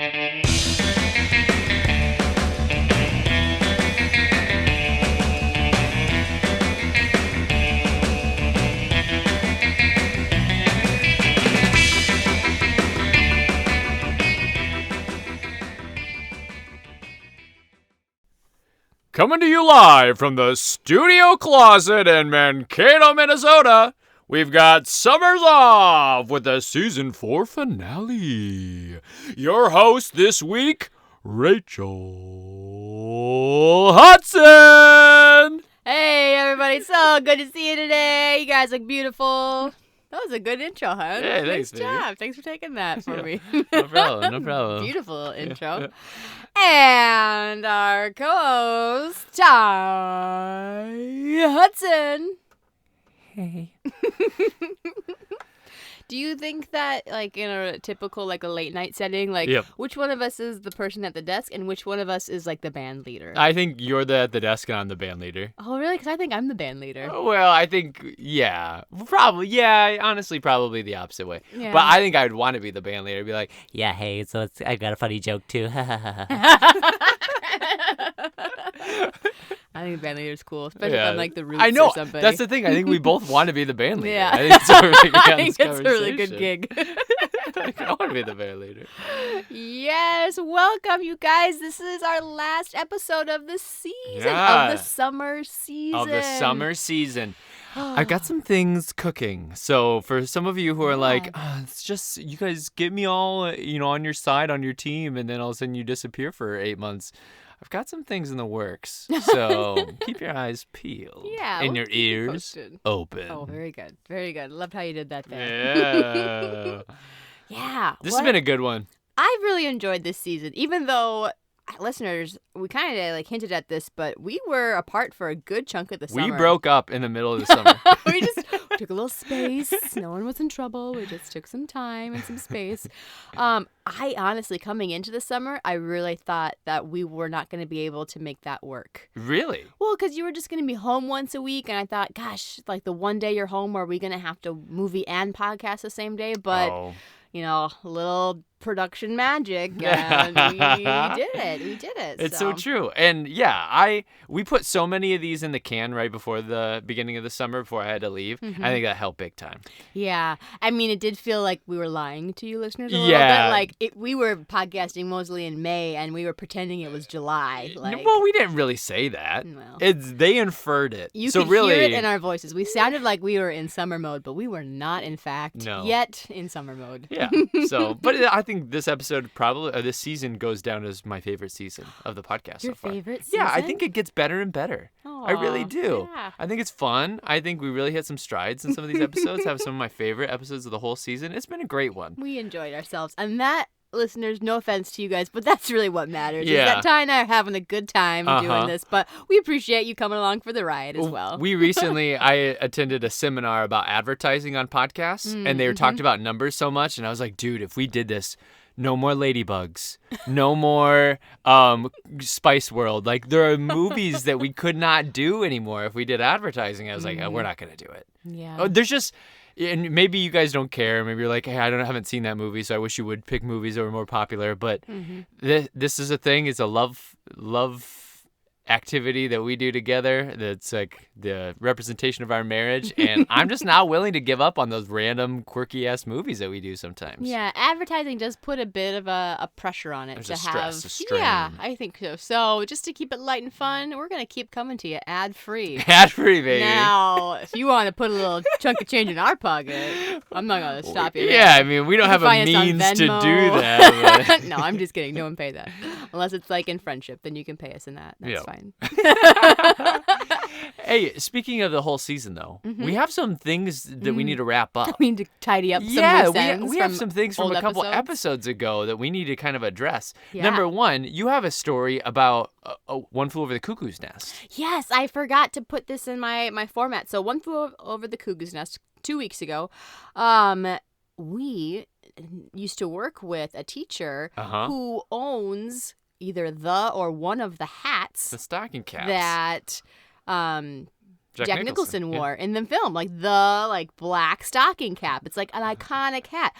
Coming to you live from the studio closet in Mankato, Minnesota, we've got Summers Off with the Season 4 finale. Your host this week, Rachel Hudson. Hey, everybody. So good to see you today. You guys look beautiful. That was a good intro, huh? Hey, thanks, nice job. Thanks for taking that for me. No problem, no problem. Beautiful intro. And our co-host, Ty Hudson. Hey. Do you think that, like, in a typical, like, a late night setting, like, which one of us is the person at the desk and which one of us is, like, the band leader? I think you're at the desk and I'm the band leader. Oh, really? Because I think I'm the band leader. Well, I think, probably, honestly, probably the opposite way. Yeah. But I think I'd want to be the band leader, be like, Yeah, hey, so I got a funny joke too. I think the band leader's cool, especially if I'm like the Roots I know. or somebody. That's the thing. I think we both want to be the band leader. Yeah. I think it's a really good, I think it's a really good gig. I want to be the band leader. Yes, welcome you guys. This is our last episode of the season, Yeah. of the summer season. I've got some things cooking. So for some of you who are like, it's just, you guys get me all, on your side, on your team, and then all of a sudden you disappear for 8 months. I've got some things in the works, so keep your eyes peeled and your ears open. Oh, very good. Very good. Loved how you did that Yeah. there. Yeah. This has been a good one. I've really enjoyed this season, even though, listeners, we kind of like hinted at this, but we were apart for a good chunk of the summer. We broke up in the middle of the summer. We just took a little space. No one was in trouble. We just took some time and some space. I honestly, coming into the summer, I really thought that we were not going to be able to make that work. Really? Well, because you were just going to be home once a week, and I thought, gosh, like the one day you're home, are we going to have to movie and podcast the same day? But, a little production magic, and we did it. It's so true. And we put so many of these in the can right before the beginning of the summer before I had to leave. Mm-hmm. I think that helped big time. Yeah. I mean, it did feel like we were lying to you listeners a little bit. Like, we were podcasting mostly in May, and we were pretending it was July. Well, we didn't really say that. Well, they inferred it. You so could really, hear it in our voices. We sounded like we were in summer mode, but we were not, in fact, yet in summer mode. Yeah. So, but I think this episode this season goes down as my favorite season of the podcast Your so far. favorite season? Yeah, I think it gets better and better. Aww, I really do. Yeah. I think it's fun. I think we really hit some strides in some of these episodes. Have some of my favorite episodes of the whole season. It's been a great one. We enjoyed ourselves. And that, listeners, no offense to you guys, but that's really what matters. Yeah. Is that Ty and I are having a good time doing this, but we appreciate you coming along for the ride as well. We recently, I attended a seminar about advertising on podcasts, and they were talked about numbers so much, and I was like, dude, if we did this, no more ladybugs, no more Spice World. Like, there are movies that we could not do anymore if we did advertising. I was like, we're not going to do it. Yeah. There's just, and maybe you guys don't care. Maybe you're like, hey, I haven't seen that movie, so I wish you would pick movies that were more popular. But this is a thing. It's a love activity that we do together that's like the representation of our marriage, and I'm just not willing to give up on those random quirky ass movies that we do sometimes. Yeah, advertising does put a bit of a pressure on it. There's to a stress, have a strain. Yeah, I think so. So just to keep it light and fun, we're gonna keep coming to you ad free. Ad free, baby. Now, if you want to put a little chunk of change in our pocket, I'm not gonna stop you. Yeah, I mean, we don't have a means to do that. But... No, I'm just kidding. No one pay that unless it's like in friendship. Then you can pay us in that. That's fine. Hey, speaking of the whole season, though, we have some things that we need to wrap up. We need to tidy up some loose ends. We have some things from a couple episodes ago that we need to kind of address. Yeah. Number one, you have a story about One Flew Over the Cuckoo's Nest. Yes, I forgot to put this in my format. So One Flew Over the Cuckoo's Nest 2 weeks ago. We used to work with a teacher who owns either the or one of the hats, the stocking caps that Jack Nicholson wore in the film, like the black stocking cap. It's like an iconic hat.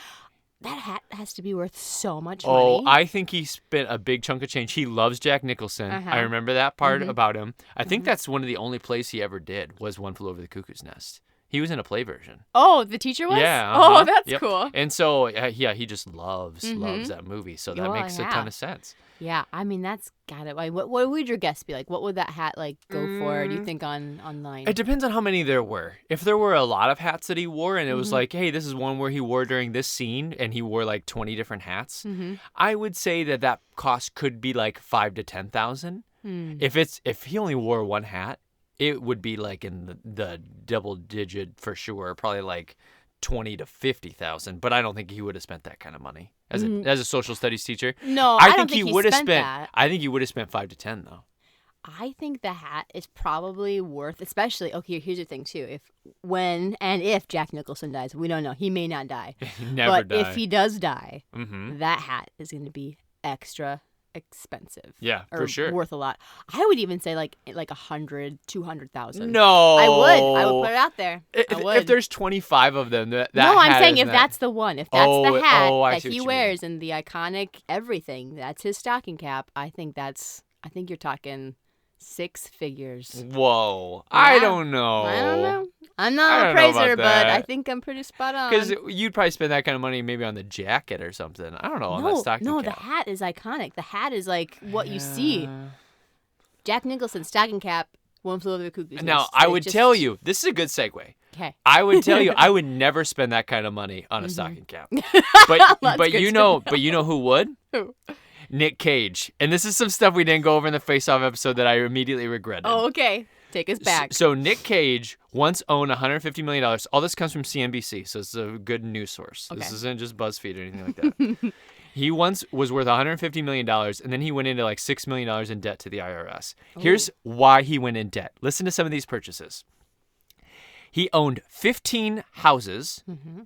that hat has to be worth so much Oh, money. I think he spent a big chunk of change. He loves Jack Nicholson. I remember that part about him. I think that's one of the only plays he ever did was One Flew Over the Cuckoo's Nest. He was in a play version. Oh, the teacher was? Yeah. Oh, that's cool. And so, he just loves that movie. So that makes a ton of sense. Yeah, I mean, that's got it. Like, what would your guess be? Like, what would that hat, like, go for, do you think, online? It depends on how many there were. If there were a lot of hats that he wore and it was like, hey, this is one where he wore during this scene and he wore like 20 different hats, I would say that cost could be like 5,000 to 10,000. If he only wore one hat, it would be like in the double digit for sure, probably like 20 to 50,000. But I don't think he would have spent that kind of money as a social studies teacher. No, I don't think he would have spent that. I think he would have spent 5 to 10 though. I think the hat is probably worth, especially, okay, here's the thing too. If Jack Nicholson dies, we don't know. He may not die. Never but die. if he does die, that hat is going to be extra expensive. Yeah, for sure. Worth a lot. I would even say like 100, 200,000. No. I would put it out there. If there's 25 of them, that no, I'm hat saying is if not- that's the one, if that's the hat I that see what he you wears and the iconic everything, that's his stocking cap. I think you're talking 6 figures. Whoa. Yeah. I don't know. I don't know. I'm I not a don't know about praiser, but that. I think I'm pretty spot on. Because you'd probably spend that kind of money maybe on the jacket or something. I don't know, on that stocking no, cap. the hat is iconic. The hat is like what you see. Jack Nicholson stocking cap, One Flew Over the Cuckoo's Now, Nest. I would tell you, this is a good segue. Okay. I would tell you, I would never spend that kind of money on a stocking cap. That's But good you to know, who would? Who? Nick Cage. And this is some stuff we didn't go over in the Face Off episode that I immediately regretted. Oh, okay. Take us back. So Nick Cage once owned $150 million. All this comes from CNBC, so it's a good news source. Okay. This isn't just BuzzFeed or anything like that. He once was worth $150 million, and then he went into like $6 million in debt to the IRS. Here's why he went in debt. Listen to some of these purchases. He owned 15 houses,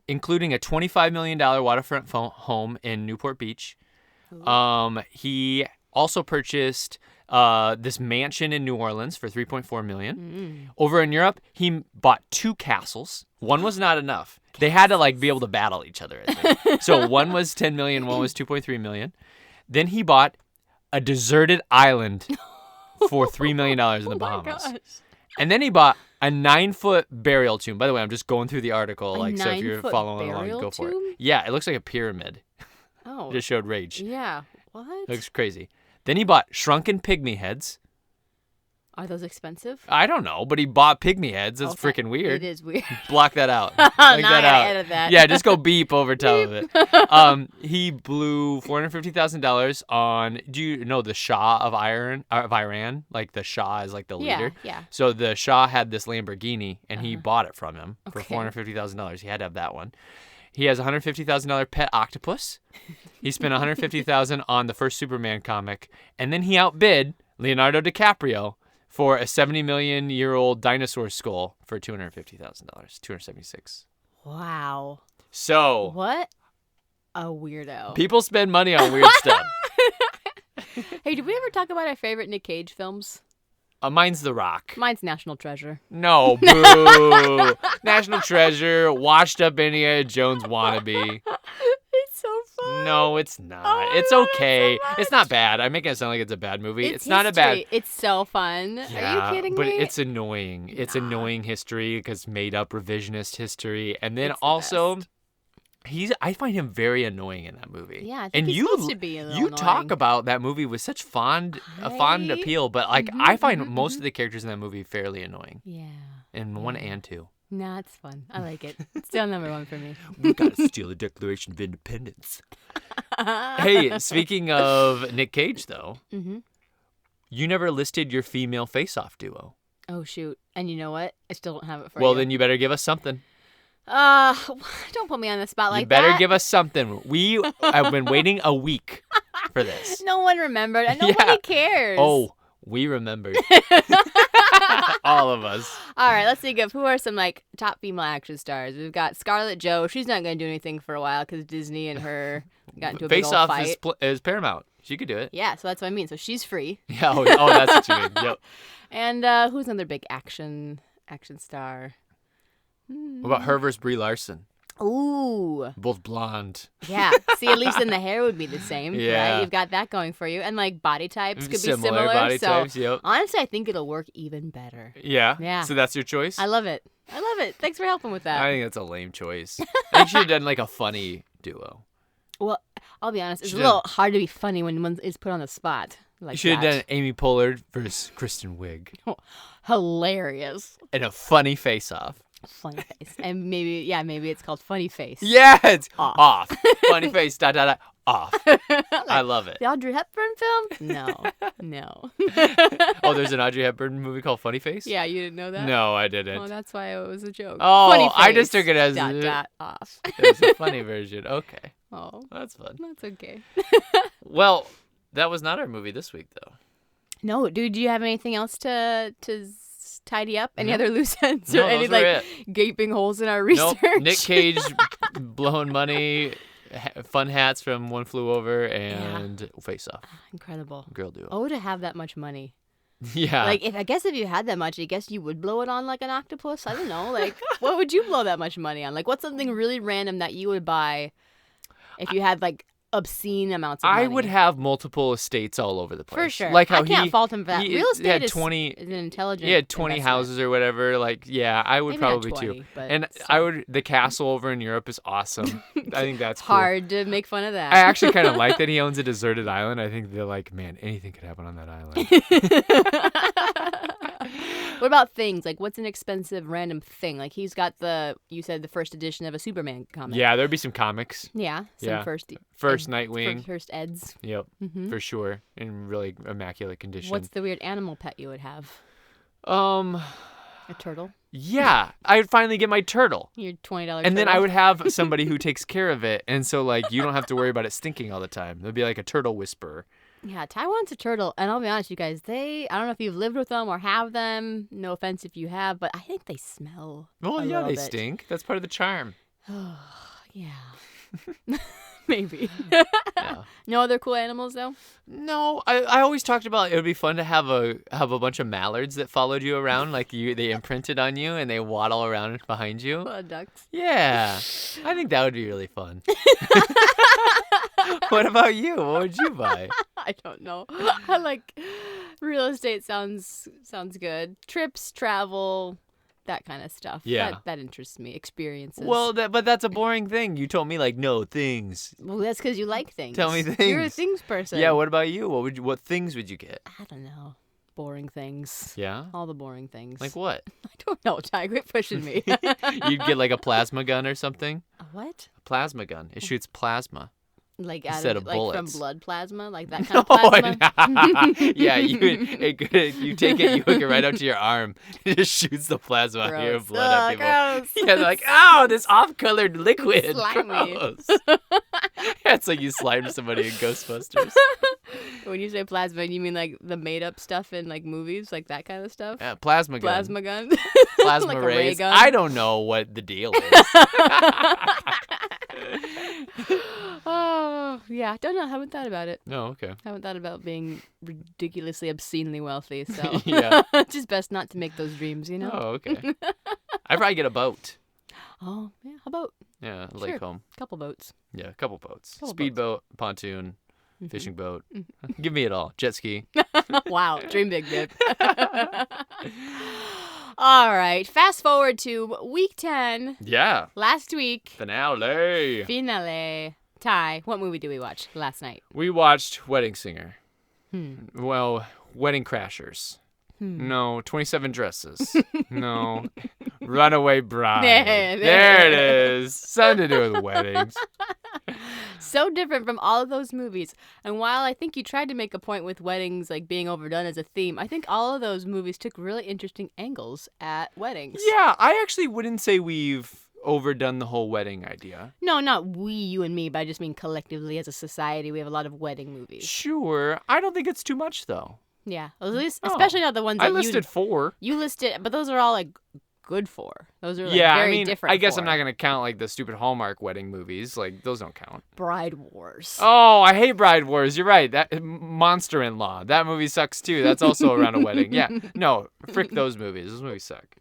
including a $25 million waterfront home in Newport Beach. He also purchased this mansion in New Orleans for $3.4 million. Over in Europe, he bought 2 castles. One was not enough. They had to be able to battle each other, I think. So one was $10 million, one was $2.3 million. Then he bought a deserted island for $3 million in the Bahamas. Gosh. And then he bought a 9-foot burial tomb. By the way, I'm just going through the article, A so if you're 9-foot following along, burial go for it. tomb? Yeah, it looks like a pyramid. Oh. Just showed Rage. Yeah. What? Looks crazy. Then he bought shrunken pygmy heads. Are those expensive? I don't know, but he bought pygmy heads. That's Okay. freaking weird. It is weird. Block that out. Now Block I that gotta out. edit that. Yeah, just go beep over top of it. He blew $450,000 on. Do you know the Shah of Iran? Like the Shah is like the leader. Yeah. So the Shah had this Lamborghini, and he bought it from him for Okay. $450,000. He had to have that one. He has a $150,000 pet octopus. He spent $150,000 on the first Superman comic, and then he outbid Leonardo DiCaprio for a 70-million-year-old dinosaur skull for $250,000, $276,000. Wow. So What a weirdo. people spend money on weird stuff. Hey, did we ever talk about our favorite Nick Cage films? Mine's The Rock. Mine's National Treasure. No, boo. National Treasure, washed up Indiana Jones wannabe. It's so fun. No, it's not. Oh, It's I love it okay. so It's not bad. I'm making it sound like it's a bad movie. It's It's not a bad. history. It's so fun. Yeah, Are you kidding but me? it's annoying. It's annoying history because made up revisionist history, and then It's the also, best. I find him very annoying in that movie. Yeah, I think and he's you supposed to be a little you talk annoying. about that movie with such fond Right? appeal, but I find most of the characters in that movie fairly annoying. Yeah. In 1 and 2. No, it's fun. I like it. It's still number 1 for me. We gotta steal the Declaration of Independence. Hey, speaking of Nick Cage, though, you never listed your female face-off duo. Oh, shoot. And you know what? I still don't have it for you. Well, then you better give us something. Don't put me on the spot like You better that. give us something. We have been waiting a week for this. No one remembered. And nobody cares. Oh, we remembered. All of us. All right, let's think of who are some top female action stars. We've got Scarlett Jo. She's not going to do anything for a while because Disney and her got into a big Face old Off fight. is Paramount. She could do it. Yeah, so that's what I mean. So she's free. Yeah. Oh, that's what you mean. Yep. And who's another big action star? What about her versus Brie Larson? Ooh. Both blonde. Yeah. See, at least then the hair would be the same. Yeah. Right? You've got that going for you. And like body types could be similar. Body so types, yep. honestly, I think it'll work even better. Yeah? Yeah. So that's your choice? I love it. Thanks for helping with that. I think that's a lame choice. I think you should have done like a funny duo. Well, I'll be honest. It's a little hard to be funny when one is put on the spot. Like you should have that. done Amy Pollard versus Kristen Wiig. Hilarious. And a funny face-off. Funny face. And maybe it's called Funny Face. Yeah, it's Off. off. Funny face, off. I love it. The Audrey Hepburn film? No. Oh, there's an Audrey Hepburn movie called Funny Face? Yeah, you didn't know that? No, I didn't. Oh, that's why it was a joke. Oh, Funny I Face, just took it as off. It's a funny version. Okay. Oh, That's fun. that's okay. Well, that was not our movie this week, though. No, dude, do you have anything else to tidy up? Any No. other loose ends No, or any those were like gaping holes in our research? Nope. Nick Cage blowing money, fun hats from One Flew Over, and Face Off. Incredible. Girl duo. Oh, to have that much money. Yeah. Like, I guess if you had that much, I guess you would blow it on like an octopus. I don't know. Like, what would you blow that much money on? Like, what's something really random that you would buy if you had like obscene amounts of money? I would have multiple estates all over the place. For sure. Like how I can't fault him for that. Real estate had is 20, an intelligent He had 20 investment. houses or whatever. Like, yeah, I would Maybe not probably 20, too. but And still. I would. The castle over in Europe is awesome. I think that's cool. Hard to make fun of that. I actually kind of like that he owns a deserted island. I think they're like, man, anything could happen on that island. What about things? Like, what's an expensive random thing? Like, he's got you said the first edition of a Superman comic. Yeah, there'd be some comics. Yeah. Some Yeah. first Nightwing. First eds. Yep, Mhm. for sure, in really immaculate condition. What's the weird animal pet you would have? A turtle? Yeah, I would finally get my turtle. Your $20 And then turtle? I would have somebody who takes care of it, and so like you don't have to worry about it stinking all the time. There'd be like a turtle whisperer. Yeah, Taiwan's a turtle, and I'll be honest, you guys, I don't know if you've lived with them or have them. No offense if you have, but I think they smell. Well, a yeah, little they bit. stink. That's part of the charm. Yeah. Maybe. Yeah. No other cool animals though? No, I always talked about it would be fun to have a bunch of mallards that followed you around, like they imprinted on you and they waddle around behind you. Ducks. Yeah, I think that would be really fun. What about you? What would you buy? I don't know. I like real estate. Sounds good. Trips, travel, that kind of stuff. Yeah. That interests me. Experiences. Well, but that's a boring thing. You told me like no things. Well, that's because you like things. Tell me things. You're a things person. Yeah. What about you? What things would you get? I don't know. Boring things. Yeah. All the boring things. Like what? I don't know, Ty. Quit pushing me. You'd get like a plasma gun or something. A what? A plasma gun. It shoots plasma. Like Instead out of like bullets. from blood plasma, like that kind of plasma. Yeah, you take it, you hook it right up to your arm. It just shoots the plasma out of your Gross. blood at Ugh, people. gross. Yeah, they're like, oh, this off-colored liquid. Slimy. Gross. Yeah, it's like you slime somebody in Ghostbusters. When you say plasma, you mean like the made-up stuff in like movies, like that kind of stuff? Yeah, plasma gun. Plasma gun. Plasma Like a ray rays. gun. I don't know what the deal is. Oh, yeah. Don't know. Haven't thought about it. No, okay. Haven't thought about being ridiculously, obscenely wealthy. So Yeah. just best not to make those dreams, you know? Oh, okay. I'd probably get a boat. Oh, yeah. How about Yeah, a Sure. lake home. a couple boats? Yeah, a couple boats. Couple Speedboat, pontoon, Mhm. fishing boat. Give me it all. Jet ski. Wow. Dream big, babe. All right. Fast forward to week 10. Yeah. Last week. Finale. Finale. Ty, what movie did we watch last night? We watched Wedding Singer. Hmm. Well, Wedding Crashers. No, 27 Dresses. No, Runaway Bride. There it is. Something to do with weddings. So different from all of those movies. And while I think you tried to make a point with weddings like being overdone as a theme, I think all of those movies took really interesting angles at weddings. Yeah, I actually wouldn't say we've overdone the whole wedding idea. No, not we, you and me, but I just mean collectively as a society, we have a lot of wedding movies. Sure. I don't think it's too much, though. Yeah, at least, especially not the ones that I listed 4. you listed, but those are all like good for. Those are very different. I guess for. I'm not gonna count like the stupid Hallmark wedding movies. Like those don't count. Bride Wars. Oh, I hate Bride Wars. You're right. That Monster-in-Law. That movie sucks too. That's also around a wedding. Yeah. No, frick those movies. Those movies suck.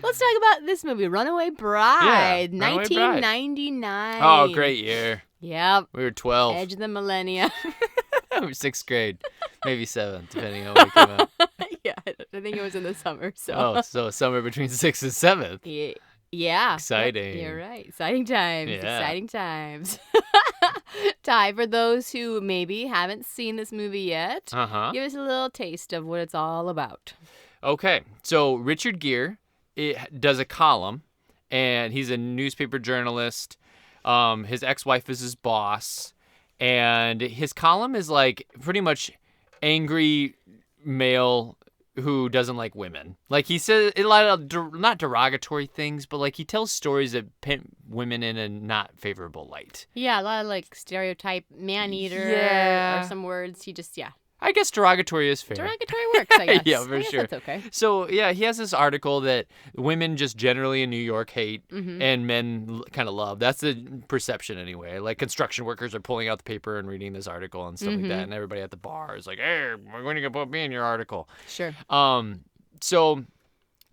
Let's talk about this movie, Runaway Bride, Yeah, Runaway 1999. Oh, great year. Yep. We were 12. Edge of the millennia. We were 6th grade, maybe 7th, depending on when it came out. Yeah, I think it was in the summer. So. Oh, so somewhere between 6th and 7th. Yeah. Exciting. You're right. Exciting times. Yeah. Exciting times. Ty, for those who maybe haven't seen this movie yet, give us a little taste of what it's all about. Okay, so Richard Gere does a column, and he's a newspaper journalist. His ex-wife is his boss, and his column is like pretty much angry male who doesn't like women. Like he says a lot of not derogatory things, but like he tells stories that paint women in a not favorable light. Yeah, a lot of like stereotype man-eater or some words. He just, I guess derogatory is fair. Derogatory works, I guess. Yeah, for sure. That's okay. So, yeah, he has this article that women just generally in New York hate and men kind of love. That's the perception anyway. Like construction workers are pulling out the paper and reading this article and stuff like that. And everybody at the bar is like, hey, when are you going to put me in your article? Sure. So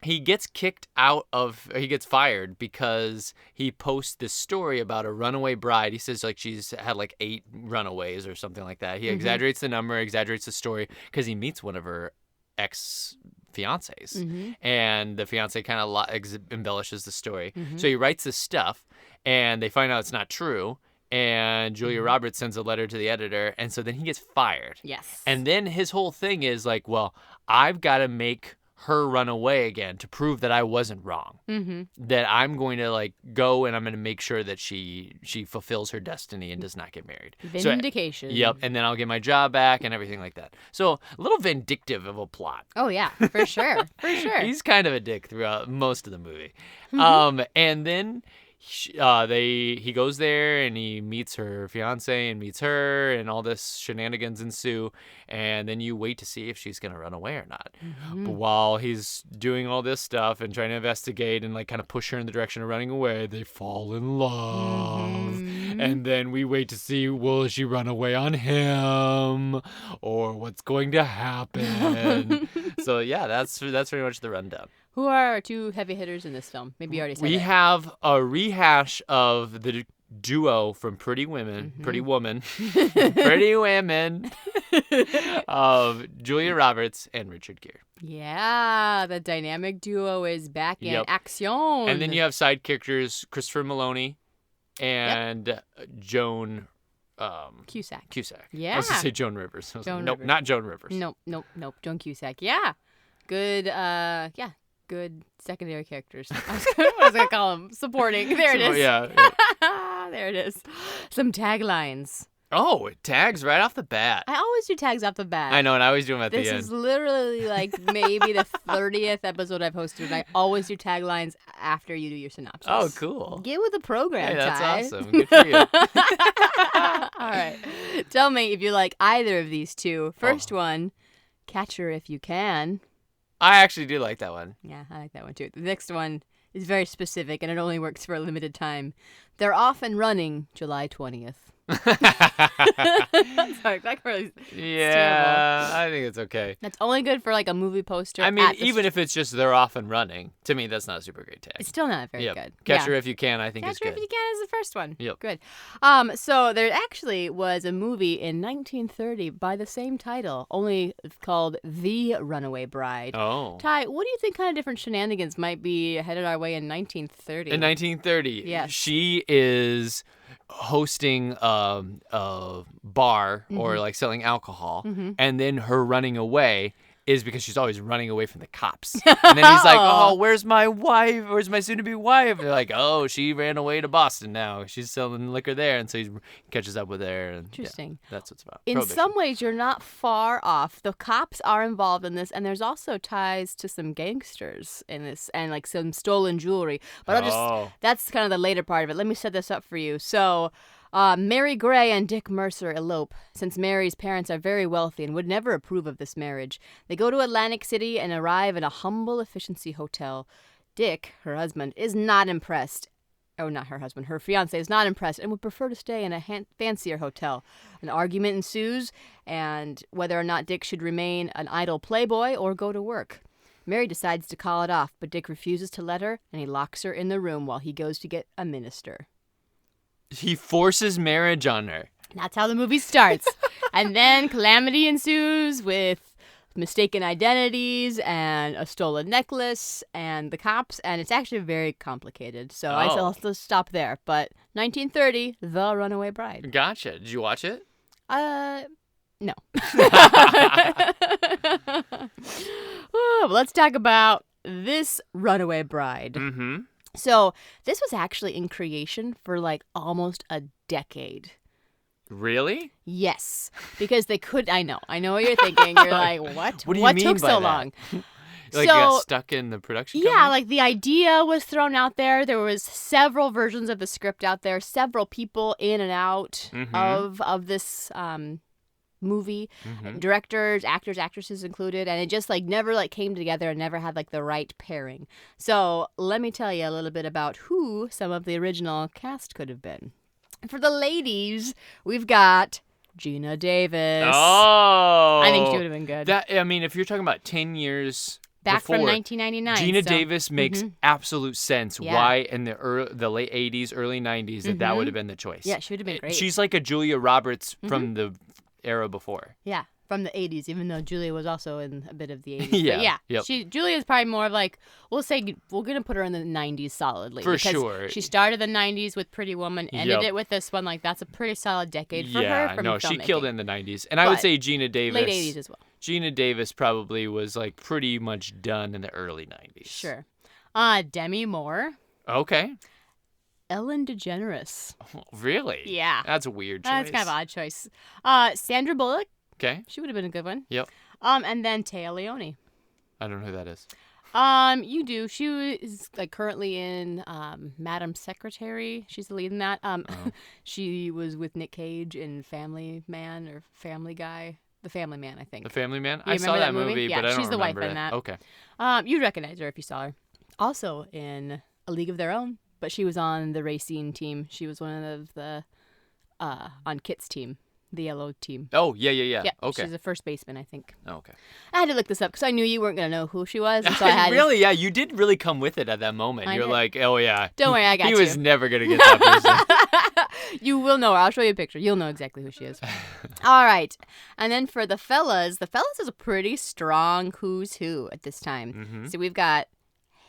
he gets he gets fired because he posts this story about a runaway bride. He says like she's had like 8 runaways or something like that. He exaggerates the number, exaggerates the story because he meets one of her ex-fiancés. And the fiancé kind of embellishes the story. So he writes this stuff and they find out it's not true. And Julia Roberts sends a letter to the editor. And so then he gets fired. Yes. And then his whole thing is like, well, I've got to make her run away again to prove that I wasn't wrong. That I'm going to like go and I'm going to make sure that she fulfills her destiny and does not get married. Vindication. So, yep. And then I'll get my job back and everything like that. So a little vindictive of a plot. Oh yeah, for sure. For sure. He's kind of a dick throughout most of the movie. And then he goes there and he meets her fiance and meets her and all this shenanigans ensue, and then you wait to see if she's gonna run away or not. But while he's doing all this stuff and trying to investigate and like kind of push her in the direction of running away, they fall in love. And then we wait to see, will she run away on him or what's going to happen? So yeah, that's pretty much the rundown. Who are our 2 heavy hitters in this film? Maybe you already said We have a rehash of the duo from Pretty Women, Pretty Woman, Pretty Women, of Julia Roberts and Richard Gere. Yeah, the dynamic duo is back in action. And then you have side characters Christopher Maloney and Joan Cusack. Yeah. I was going to say Joan Rivers. Nope, not Joan Rivers. Nope. Joan Cusack. Yeah. Good, good secondary characters. I was going to call them supporting. There it is. Yeah. There it is. Some taglines. Oh, tags right off the bat. I always do tags off the bat. I know, and I always do them at the end. This is literally like maybe the 30th episode I've hosted, and I always do taglines after you do your synopsis. Oh, cool. Get with the program, Hey, that's Ty. awesome. Good for you. All right. Tell me if you like either of these 2. First one, Catch Her If You Can. I actually do like that one. Yeah, I like that one too. The next one is very specific, and it only works for a limited time. They're off and running July 20th. Sorry, that really yeah, I think it's okay. That's only good for like a movie poster. I mean, even if it's just they're off and running, to me that's not a super great tag. It's still not very good. Catch Her If You Can, I think is good. Catch Her If You Can is the first one. Yep. Good. So there actually was a movie in 1930 by the same title, only called The Runaway Bride. Oh. Ty, what do you think kind of different shenanigans might be headed our way in 1930? In 1930, yes. She is hosting a bar or like selling alcohol, and then her running away is because she's always running away from the cops. And then he's like, oh, where's my wife? Where's my soon-to-be wife? And they're like, oh, she ran away to Boston now. She's selling liquor there. And so he catches up with her. And, interesting. Yeah, that's what's about. In some ways, you're not far off. The cops are involved in this, and there's also ties to some gangsters in this and like some stolen jewelry. But that's kind of the later part of it. Let me set this up for you. So Mary Gray and Dick Mercer elope, since Mary's parents are very wealthy and would never approve of this marriage. They go to Atlantic City and arrive in a humble efficiency hotel. Dick, her husband, is not impressed. Oh, not her husband. Her fiancé is not impressed and would prefer to stay in a fancier hotel. An argument ensues, and whether or not Dick should remain an idle playboy or go to work. Mary decides to call it off, but Dick refuses to let her, and he locks her in the room while he goes to get a minister. He forces marriage on her. That's how the movie starts. And then calamity ensues with mistaken identities and a stolen necklace and the cops, and it's actually very complicated. So I'll just stop there. But 1930, The Runaway Bride. Gotcha. Did you watch it? No. Well, let's talk about this Runaway Bride. Mm-hmm. So this was actually in creation for like almost a decade. Really? Yes, because they could. I know what you're thinking. You're like, what? What do you mean took by so that? long? Like you got stuck in the production company? Yeah, like the idea was thrown out there. There was several versions of the script out there, several people in and out of this movie, directors, actors, actresses included, and it just like never like came together and never had like the right pairing. So let me tell you a little bit about who some of the original cast could have been. For the ladies, we've got Geena Davis. Oh, I think she would have been good. If you're talking about 10 years back before, from 1999, Geena Davis makes absolute sense. Yeah. Why in the late 80s, early 90s that would have been the choice? Yeah, she would have been great. She's like a Julia Roberts from the era before. Yeah, from the 80s, even though Julia was also in a bit of the 80s. Yeah. Yep. Julia's probably more of like, we'll say, we're going to put her in the 90s solidly. For because sure. She started the 90s with Pretty Woman, ended it with this one. Like, that's a pretty solid decade for her. Yeah, she killed it in the 90s. And I would say Geena Davis. Late 80s as well. Geena Davis probably was like pretty much done in the early 90s. Sure. Demi Moore. Okay. Ellen DeGeneres. Oh, really? Yeah. That's a weird choice. That's kind of an odd choice. Sandra Bullock. Okay. She would have been a good one. Yep. And then Téa Leoni. I don't know who that is. You do. She is like currently in Madam Secretary. She's the lead in that. She was with Nick Cage in Family Man or Family Guy. The Family Man, I think. The Family Man? You I saw that movie, yeah, but I don't she's the remember wife in it. that. Okay. You'd recognize her if you saw her. Also in A League of Their Own, but she was on the racing team. She was one of the on Kit's team. The yellow team. Oh, yeah. Yeah, Okay. she's a first baseman, I think. Okay. I had to look this up because I knew you weren't going to know who she was. And so I had Really? Yeah, you did really come with it at that moment. I You're did. like, oh, yeah. Don't worry, I got he you. was never going to get that person. You will know her. I'll show you a picture. You'll know exactly who she is. All right. And then for the fellas is a pretty strong who's who at this time. So we've got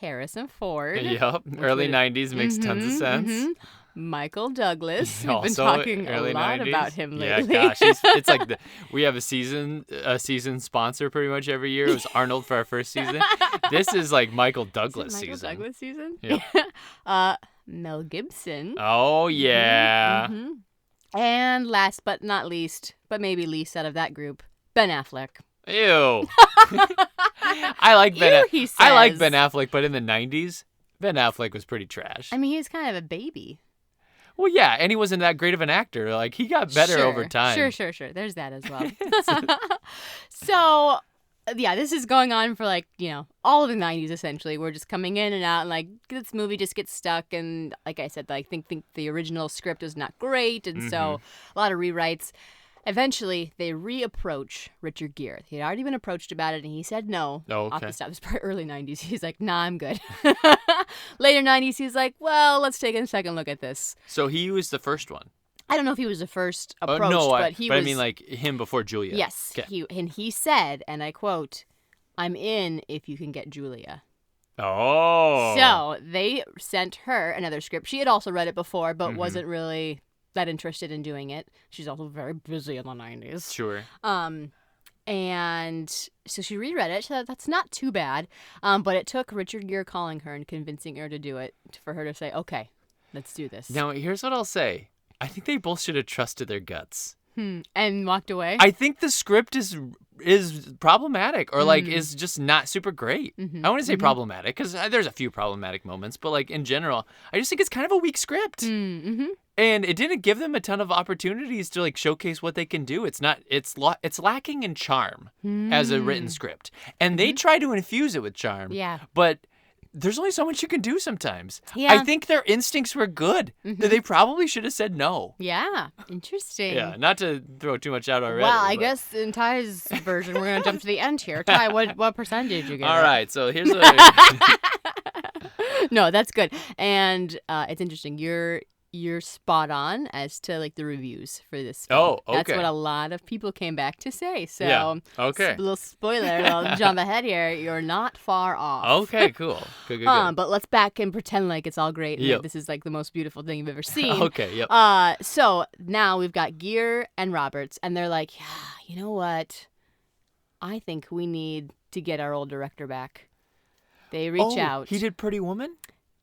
Harrison Ford. Yep. Early 90s makes tons of sense. Michael Douglas. We've been Also, talking a early lot 90s. about him lately. Yeah, gosh, it's like we have a season sponsor pretty much every year. It was Arnold for our first season. This is like Michael Douglas Michael season. Douglas season? Yep. Mel Gibson. Oh yeah. And last but not least, but maybe least out of that group, Ben Affleck. Ew. I like Ben. He says. I like Ben Affleck, but in the 90s, Ben Affleck was pretty trash. I mean, he's kind of a baby. Well, yeah, and he wasn't that great of an actor. Like, he got better over time. Sure. There's that as well. So, yeah, this is going on for, like, all of the 90s, essentially. We're just coming in and out, and, like, this movie just gets stuck. And, like I said, I think the original script is not great, and so a lot of rewrites. Eventually, they reapproach Richard Gere. He had already been approached about it, and he said no. Oh, okay. Off the top. It was probably early 90s. He's like, nah, I'm good. Later 90s, he's like, well, let's take a second look at this. So he was the first one. I don't know if he was the first approached, but he was. I mean, like, him before Julia. Yes. Okay. He said, and I quote, I'm in if you can get Julia. Oh. So they sent her another script. She had also read it before, but wasn't really that interested in doing it. She's also very busy in the 90s. Sure. And so she reread it. So that's not too bad. But it took Richard Gere calling her and convincing her to do it for her to say, okay, let's do this. Now, here's what I'll say. I think they both should have trusted their guts. And walked away? I think the script is problematic or like is just not super great. I want to say problematic because there's a few problematic moments, but like in general, I just think it's kind of a weak script. And it didn't give them a ton of opportunities to like showcase what they can do. It's lacking in charm as a written script. And they try to infuse it with charm. Yeah. But there's only so much you can do sometimes. Yeah. I think their instincts were good. They probably should have said no. Yeah. Interesting. Yeah, not to throw too much out already. Well, I guess in Ty's version, we're going to jump to the end here. Ty, what percentage did you get? All right, so here's No, that's good. And it's interesting. You're spot on as to like the reviews for this film. Oh, okay. That's what a lot of people came back to say. So, yeah. Okay. A little spoiler, I'll jump ahead here. You're not far off. Okay, cool. Good. But let's back and pretend like it's all great. And Yep. this is like the most beautiful thing you've ever seen. Okay, yep. So now we've got Gere and Roberts, and they're like, yeah, you know what? I think we need to get our old director back. They reach out. He did Pretty Woman?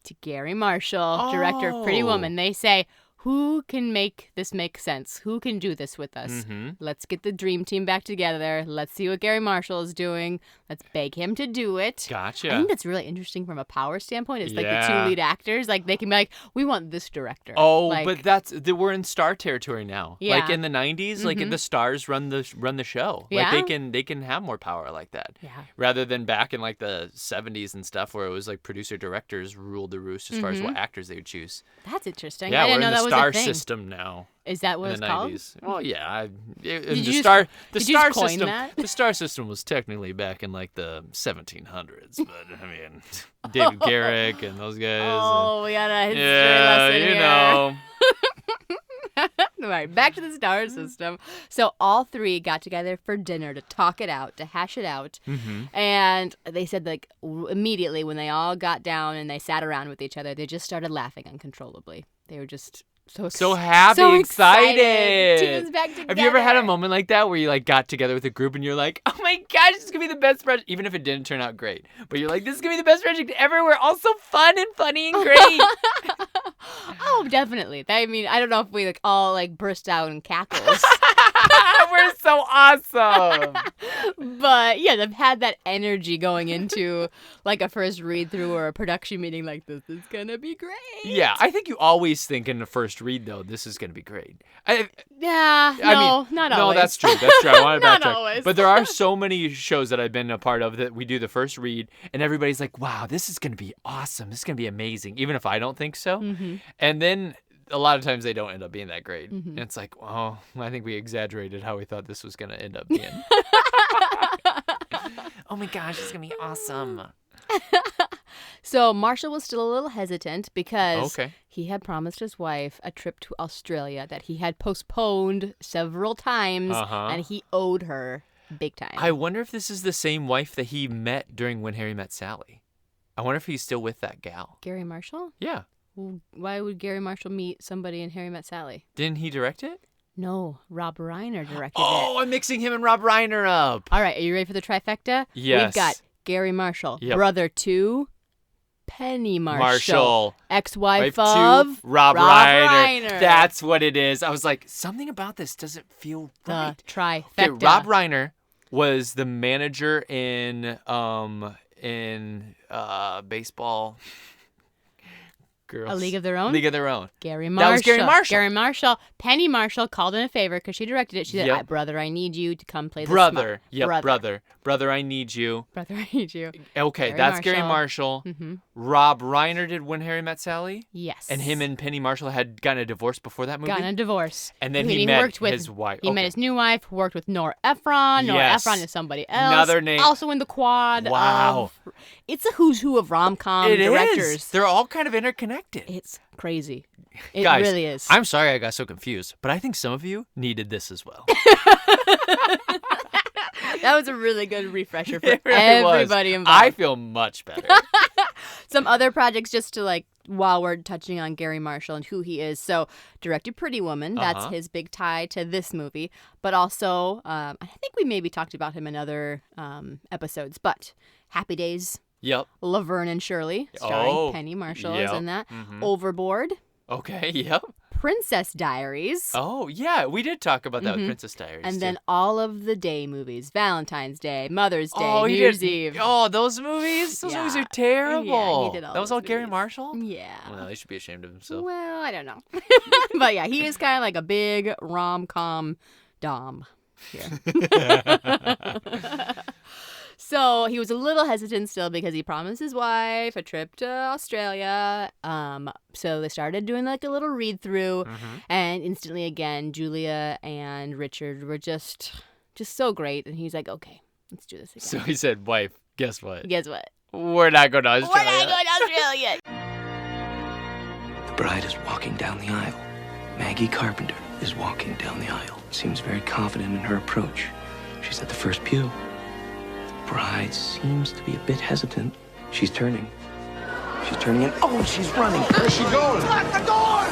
To Gary Marshall, director of Pretty Woman. They say, who can make this make sense? Who can do this with us? Let's get the dream team back together. Let's see what Gary Marshall is doing. Let's beg him to do it. Gotcha. I think that's really interesting from a power standpoint. It's like the two lead actors. Like they can be like, we want this director. Oh, like, but we're in star territory now. Yeah. Like in the 90s, like the stars run the show. Yeah. Like they can have more power like that. Yeah. Rather than back in like the 70s and stuff where it was like producer directors ruled the roost as far as what actors they would choose. That's interesting. Yeah, I didn't we're know in that the was star a thing. system now. Is that what In it's the called? 90s. Well, yeah. Did you just coin that? The star system was technically back in like the 1700s, but I mean, David Garrick and those guys. Oh, we got a history yeah, lesson you here. know. All right, back to the star system. So all three got together for dinner to talk it out, to hash it out. And they said like immediately when they all got down and they sat around with each other, they just started laughing uncontrollably. They were just so happy, so excited. Teams back together. Have you ever had a moment like that where you like got together with a group and you're like, oh my gosh, this is gonna be the best project, even if it didn't turn out great. But you're like, this is gonna be the best project ever. We're all so fun and funny and great. Oh, definitely. I mean, I don't know if we like all like burst out in cackles. We're so awesome. But yeah, they've had that energy going into like a first read through or a production meeting like this is gonna be great. Yeah, I think you always think in the first read though, this is gonna be great. Not always. No, that's true. That's true. I want to Not backtrack. always. But there are so many shows that I've been a part of that we do the first read, and everybody's like, "Wow, this is gonna be awesome. This is gonna be amazing," even if I don't think so. And then a lot of times they don't end up being that great. And it's like, oh, I think we exaggerated how we thought this was gonna end up being. Oh my gosh, it's gonna be awesome. So Marshall was still a little hesitant because Okay. he had promised his wife a trip to Australia that he had postponed several times, and he owed her big time. I wonder if this is the same wife that he met during When Harry Met Sally. I wonder if he's still with that gal. Gary Marshall? Yeah. Well, why would Gary Marshall meet somebody in Harry Met Sally? Didn't he direct it? No, Rob Reiner directed it. Oh, I'm mixing him and Rob Reiner up. All right, are you ready for the trifecta? Yes. We've got Gary Marshall, Yep. brother to Penny Marshall, Marshall. ex-wife Wife of to Rob Reiner. That's what it is. I was like, something about this doesn't feel the right. trifecta. Okay, Rob Reiner was the manager in baseball. Girls. A League of Their Own? League of Their Own. Gary Marshall. That was Gary Marshall. Gary Marshall. Penny Marshall called in a favor because she directed it. She said, Yep. brother, I need you to come play the Brother. smart. Yep, brother. Brother, I need you. Brother, I need you. Okay, Gary that's Gary Marshall. Marshall. Rob Reiner did When Harry Met Sally. Yes. And him and Penny Marshall had gotten a divorce before that movie. Gotten a divorce. And then Who he met worked with, his wife. He met Okay. his new wife, worked with Nora Ephron. Nora Yes. Ephron is somebody else. Another name. Also in the quad. Wow. It's a who's who of rom-com It directors. is. They're all kind of interconnected. It's crazy. It Guys, really is. I'm sorry I got so confused, but I think some of you needed this as well. That was a really good refresher for It really everybody was. involved. I feel much better. Some other projects just to like while we're touching on Gary Marshall and who he is. So directed Pretty Woman. That's his big tie to this movie. But also, I think we maybe talked about him in other episodes. But Happy Days, Yep. Laverne and Shirley, starring Oh, Penny Marshall is yep. in that. Overboard, Okay, yep. Princess Diaries. Oh, yeah. We did talk about that with Princess Diaries. And too. then all of the day movies. Valentine's Day, Mother's Day, Oh, New he Year's did. Eve. Oh, those movies? Those movies are terrible. Yeah, he did all that was those all Gary movies. Marshall? Yeah. Well, he should be ashamed of himself. Well, I don't know. But yeah, he is kind of like a big rom-com dom here. So he was a little hesitant still because he promised his wife a trip to Australia. So they started doing like a little read-through, and instantly again, Julia and Richard were just so great. And he's like, okay, let's do this again. So he said, wife, guess what? Guess what? We're not going to Australia. We're not going to Australia. The bride is walking down the aisle. Maggie Carpenter is walking down the aisle. Seems very confident in her approach. She's at the first pew. The bride seems to be a bit hesitant. She's turning. She's turning in. Oh, she's running. Where's she going? Lock the door!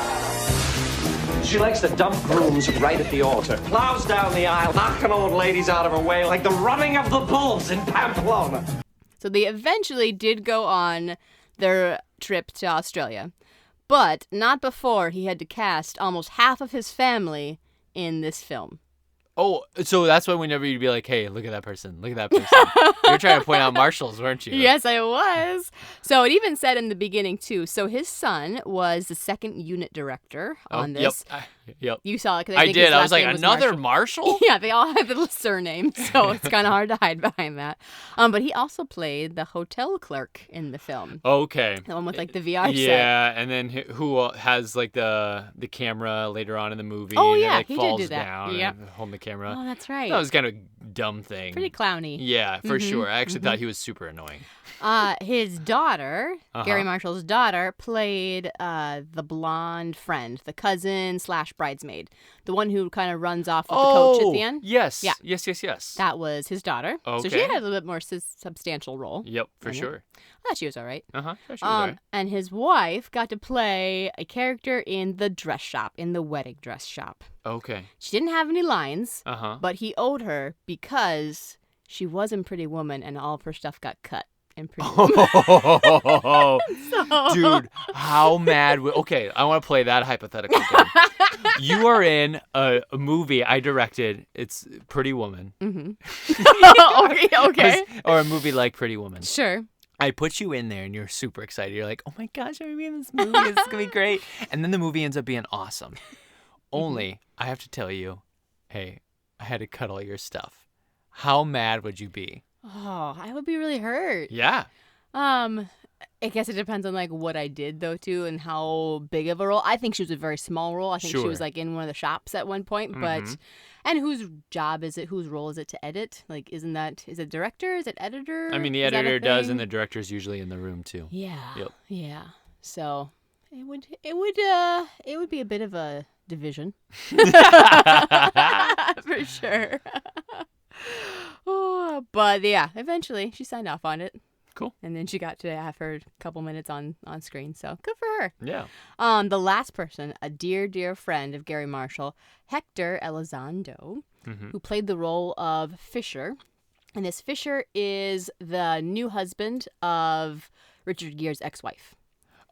She likes to dump grooms right at the altar. Plows down the aisle, knocking old ladies out of her way like the running of the bulls in Pamplona. So they eventually did go on their trip to Australia, but not before he had to cast almost half of his family in this film. Oh, so that's why whenever you'd be like, hey, look at that person. Look at that person. You were trying to point out marshals, weren't you? Yes, I was. So it even said in the beginning, too. So his son was the second unit director on this. Yep. You saw it. 'Cause I think did. his I was last like, name another Marshall. marshal? Yeah, they all have the surname, so it's kind of hard to hide behind that. But he also played the hotel clerk in the film. Okay. The one with like the VR set. Yeah, and then who has like the camera later on in the movie? Oh, and yeah, it, like, he did falls do that. down Yep. and hold the camera. Oh, that's right. That was kind of a dumb thing. Pretty clowny. Yeah, for sure. I actually thought he was super annoying. His daughter, Gary Marshall's daughter, played the blonde friend, the cousin / bridesmaid, the one who kind of runs off with the coach at the end. Yes. Yeah. Yes. That was his daughter. So she Okay. had a little bit more substantial role. Yep, for sure. I thought she was all right. She was all right. And his wife got to play a character in the dress shop, in the wedding dress shop. Okay. She didn't have any lines, Uh-huh. but he owed her because she was in Pretty Woman and all of her stuff got cut in Pretty Woman. Dude, how mad okay, I want to play that hypothetical game. You are in a movie I directed. It's Pretty Woman. Okay. Or a movie like Pretty Woman. Sure. I put you in there and you're super excited. You're like, oh my gosh, I'm going to be in this movie. This is going to be great. And then the movie ends up being awesome. Only, I have to tell you, hey, I had to cut all your stuff. How mad would you be? Oh, I would be really hurt. Yeah. I guess it depends on like what I did though too and how big of a role. I think she was a very small role. I think she was Sure. like in one of the shops at one point, but and whose job is it? Whose role is it to edit? Like is it director? Is it editor? I mean, the Is that a editor does, and thing? the director's usually in the room too. Yeah. Yep. Yeah. So it would be a bit of a division. For sure. Oh, but yeah, eventually she signed off on it. Cool. And then she got to have her couple minutes on screen, so good for her. Yeah. The last person, a dear friend of Gary Marshall, Hector Elizondo, who played the role of Fisher. And this Fisher is the new husband of Richard Gere's ex-wife.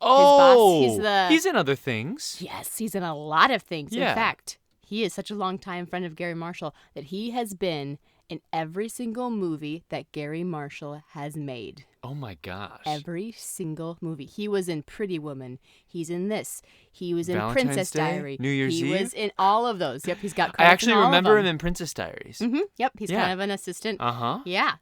Oh, boss, he's in other things. Yes, he's in a lot of things. Yeah. In fact, he is such a longtime friend of Gary Marshall that he has been in every single movie that Gary Marshall has made. Oh my gosh. Every single movie. He was in Pretty Woman. He's in this. He was in Valentine's Princess Day? Diary. New Year's He Eve? was in all of those. Yep, he's got I credits actually in all remember of him them. in Princess Diaries. Yep, he's Yeah. kind of an assistant. Uh-huh. Yeah.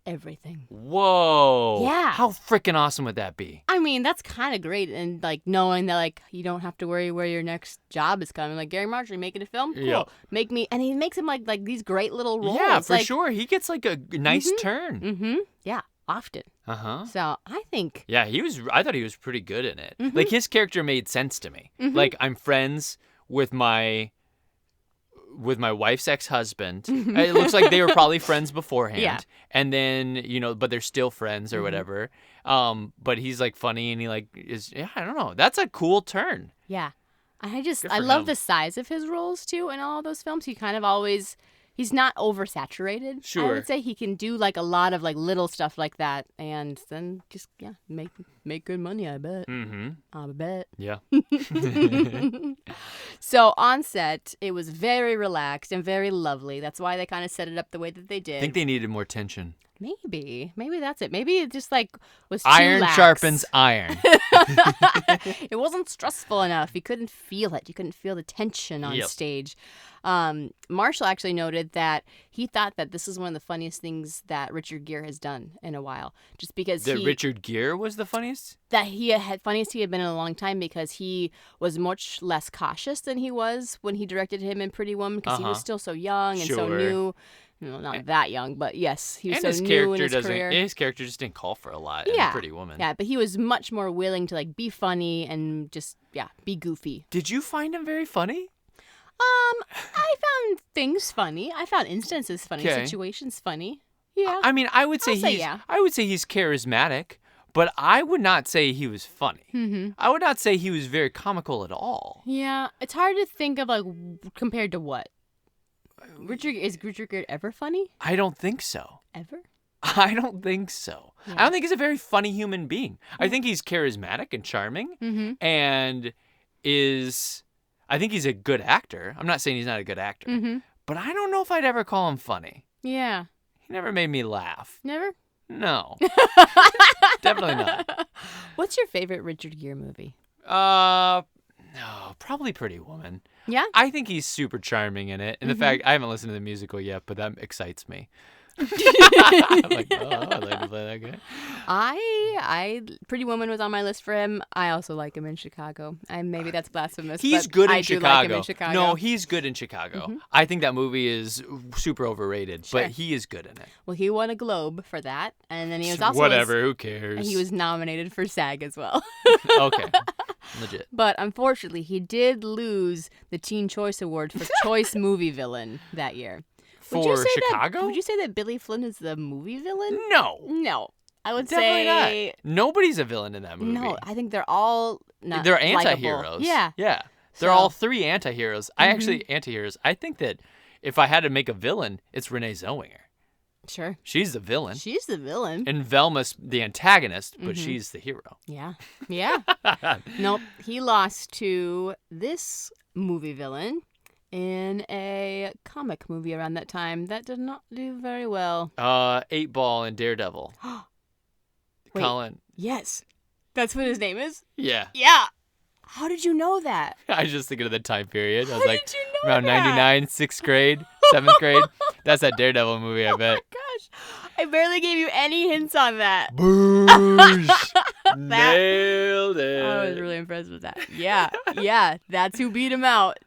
Everything. Whoa. Yeah. How freaking awesome would that be? I mean, that's kind of great. And, like, knowing that, like, you don't have to worry where your next job is coming. Like, Gary Marshall, you making a film? Cool. Yeah. Make me... And he makes him, like these great little roles. Yeah, for like, sure. He gets like a nice turn. Mm-hmm. Yeah, often. Uh-huh. So, I think... Yeah, I thought he was pretty good in it. Like, his character made sense to me. Like, I'm friends with my wife's ex-husband. It looks like they were probably friends beforehand. Yeah. And then, but they're still friends or whatever. But he's like funny and he like is, I don't know. That's a cool turn. Yeah. I Good love for the him. size of his roles, too, in all those films. He kind of always... He's not oversaturated. Sure. I would say he can do like a lot of like little stuff like that, and then just make good money. I bet. Mm-hmm. I bet. Yeah. So on set, it was very relaxed and very lovely. That's why they kind of set it up the way that they did. I think they needed more tension. Maybe that's it. Maybe it just like was too Iron lax. sharpens iron. It wasn't stressful enough. You couldn't feel it. You couldn't feel the tension on stage. Marshall actually noted that he thought that this is one of the funniest things that Richard Gere has done in a while, just because Richard Gere was the funniest? That he had funniest he had been in a long time, because he was much less cautious than he was when he directed him in Pretty Woman, because he was still so young and so new. Not that young, but yes, he was so new in his career. His character just didn't call for a lot in Pretty Woman. Yeah, but he was much more willing to like be funny and just be goofy. Did you find him very funny? I found things funny. I found instances funny, situations funny. Yeah. I mean, I would say he's charismatic, but I would not say he was funny. Mm-hmm. I would not say he was very comical at all. Yeah, it's hard to think of like compared to what. Is Richard Gere ever funny? I don't think so. Ever? I don't think so. Yeah. I don't think he's a very funny human being. I think he's charismatic and charming, and I think he's a good actor. I'm not saying he's not a good actor, but I don't know if I'd ever call him funny. Yeah. He never made me laugh. Never? No. Definitely not. What's your favorite Richard Gere movie? No, probably Pretty Woman. Yeah? I think he's super charming in it. And the fact, I haven't listened to the musical yet, but that excites me. I'm like, I'd like to play that guy. Pretty Woman was on my list for him. I also like him in Chicago. Maybe that's blasphemous. He's but good in I Chicago. Do like him in Chicago. No, he's good in Chicago. I think that movie is super overrated, but he is good in it. Well, he won a Globe for that, and then he was also who cares? He was nominated for SAG as well. Okay, legit. But unfortunately, he did lose the Teen Choice Award for Choice Movie Villain that year. For Chicago? Would you say that Billy Flynn is the movie villain? No. I would Definitely say not. Nobody's a villain in that movie. No, I think they're all not They're anti-heroes. Yeah. Yeah. They're all three anti-heroes. Anti-heroes. I think that if I had to make a villain, it's Renee Zellweger. Sure. She's the villain. She's the villain. And Velma's the antagonist, but she's the hero. Yeah. Yeah. Nope. He lost to this movie villain in a comic movie around that time that did not do very well. 8 Ball and Daredevil. Wait, Colin. Yes. That's what his name is? Yeah. Yeah. How did you know that? I was just thinking of the time period. I was How like, did you know around that? 99, 6th grade, 7th grade. That's that Daredevil movie, I bet. Oh my gosh. I barely gave you any hints on that. Boosh! Nailed it. I was really impressed with that. Yeah. Yeah. That's who beat him out.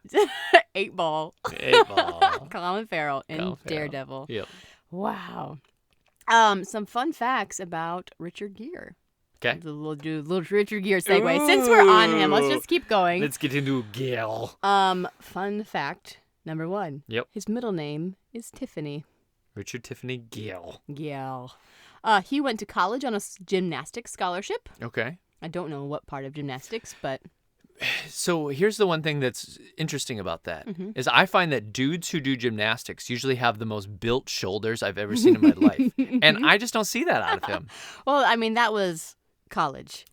8 Ball. 8 Ball. Colin Farrell in Daredevil. Yep. Wow. Some fun facts about Richard Gere. Okay. We'll do a little Richard Gere segue. Since we're on him, let's just keep going. Let's get into Gale. Fun fact number 1. Yep. His middle name is Tiffany. Richard Tiffany Gale. Gale. He went to college on a gymnastics scholarship. Okay. I don't know what part of gymnastics, but... So here's the one thing that's interesting about that is I find that dudes who do gymnastics usually have the most built shoulders I've ever seen in my life. And I just don't see that out of him. Well, I mean, that was college.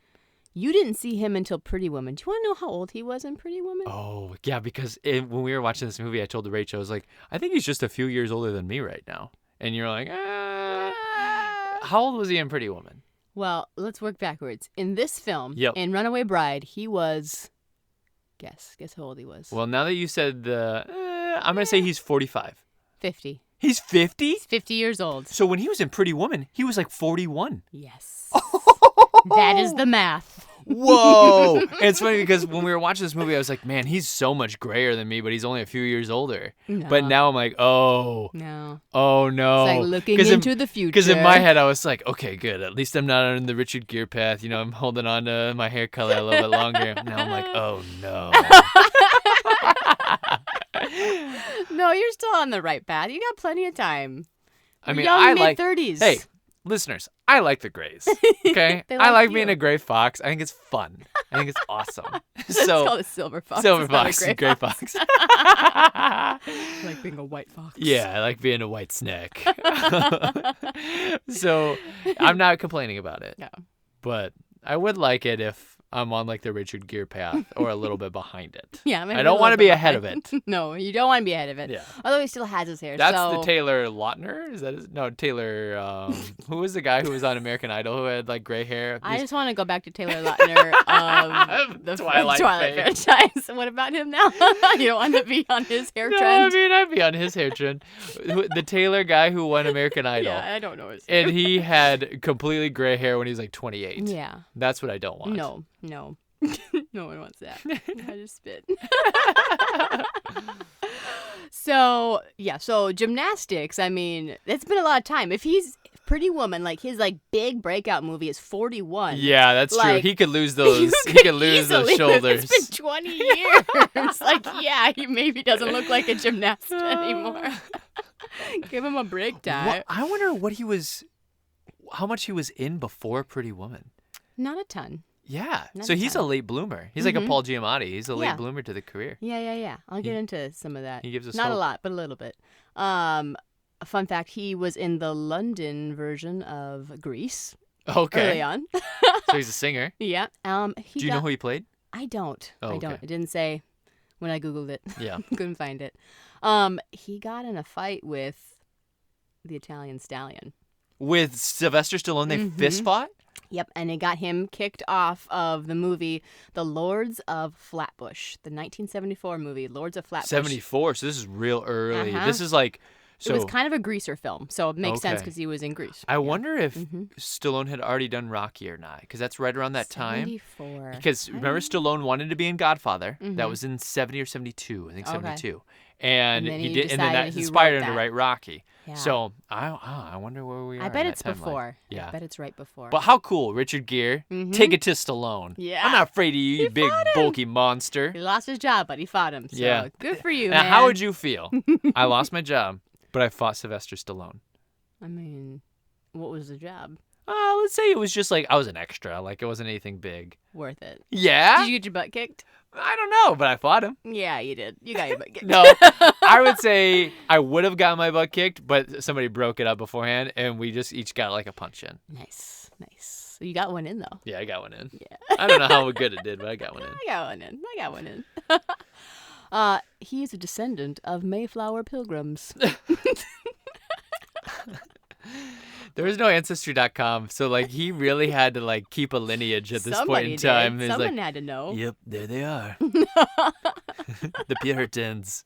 You didn't see him until Pretty Woman. Do you want to know how old he was in Pretty Woman? Oh, yeah, because when we were watching this movie, I told Rach, I was like, I think he's just a few years older than me right now. And you're like, How old was he in Pretty Woman? Well, let's work backwards. In this film, Yep. in Runaway Bride, he was... Guess how old he was. Well, now that you said I'm going to say he's 45. 50. He's 50? He's 50 years old. So when he was in Pretty Woman, he was like 41. Yes. That is the math. Whoa! And it's funny because when we were watching this movie, I was like, man, he's so much grayer than me, but he's only a few years older. No. But now I'm like, oh no. It's like looking into the future. Because in my head, I was like, okay, good. At least I'm not on the Richard Gere path. You know, I'm holding on to my hair color a little bit longer. Now I'm like, oh no. No, you're still on the right path. You got plenty of time. I mean, young, I like mid-30s. Hey, listeners, I like the Greys. Okay, They I like like you. being a gray fox. I think it's fun. I think it's awesome. It's So called a silver fox. silver It's not a fox, gray gray fox. fox. I like being a white fox. Yeah, I like being a white snake. So I'm not complaining about it. No. But I would like it if I'm on like the Richard Gere path or a little bit behind it. Yeah, maybe I a don't little want to bit be ahead of behind. it. No, you don't want to be ahead of it. Yeah. Although he still has his hair. That's so... the Taylor Lautner? Is that his? No, Taylor. Who was the guy who was on American Idol who had like gray hair? I just want to go back to Taylor Lautner of the Twilight franchise. What about him now? You don't want to be on his hair No, trend? I mean, I'd be on his hair trend. The Taylor guy who won American Idol. Yeah, I don't know his hair. And he had completely gray hair when he was like 28. Yeah. That's what I don't want. No. No one wants that. I just spit. So gymnastics, I mean, it's been a lot of time. If he's Pretty Woman, like his like big breakout movie is 41. Yeah, that's true. Like, He could lose those. He could lose those easily- shoulders. It's been 20 years. Like, yeah, he maybe doesn't look like a gymnast anymore. Give him a break, Ty. I wonder how much he was in before Pretty Woman. Not a ton. Yeah. Not So a he's ton. a late bloomer. He's like a Paul Giamatti. He's a late Yeah. bloomer to the career. Yeah. I'll get into some of that. He gives us Not a hope. lot, but a little bit. A fun fact, he was in the London version of Grease early Okay. on. So he's a singer. Yeah. Do you know who he played? I don't. Oh, I don't. okay. It didn't say when I Googled it. Yeah. Couldn't find it. He got in a fight with the Italian Stallion. With Sylvester Stallone, they fist fought? Yep, and it got him kicked off of the movie The Lords of Flatbush, the 1974 movie, Lords of Flatbush. 74. So this is real early. Uh-huh. This is like. So It was kind of a greaser film, so it makes sense Okay. because he was in Greece. I wonder if Stallone had already done Rocky or not, because that's right around that time. 74. Because remember, Stallone wanted to be in Godfather. Mm-hmm. That was in 70 or 72. I think Okay. 72. And, And then he he did, and then that decided he inspired wrote him to that. write Rocky. Yeah. So I wonder where we are. I bet in it's that timeline. before. Yeah. I bet it's right before. But how cool, Richard Gere. Take it to Stallone. Yeah. I'm not afraid of you, you big fought him. bulky monster. He lost his job, but he fought him. So Yeah. good for you, Now, man. how would you feel? I lost my job, but I fought Sylvester Stallone. I mean, what was the job? Let's say it was just like I was an extra, like it wasn't anything big. Worth it. Yeah? Did you get your butt kicked? I don't know, but I fought him. Yeah, you did. You got your butt kicked. No, I would say I would have gotten my butt kicked, but somebody broke it up beforehand, and we just each got like a punch in. Nice. So you got one in, though. Yeah, I got one in. Yeah. I don't know how good it did, but I got one in. I got one in. He is a descendant of Mayflower pilgrims. There was no Ancestry.com, so like he really had to like keep a lineage at this point in time. Did. He's Someone like, had to know. yep, there they are. The Puritans.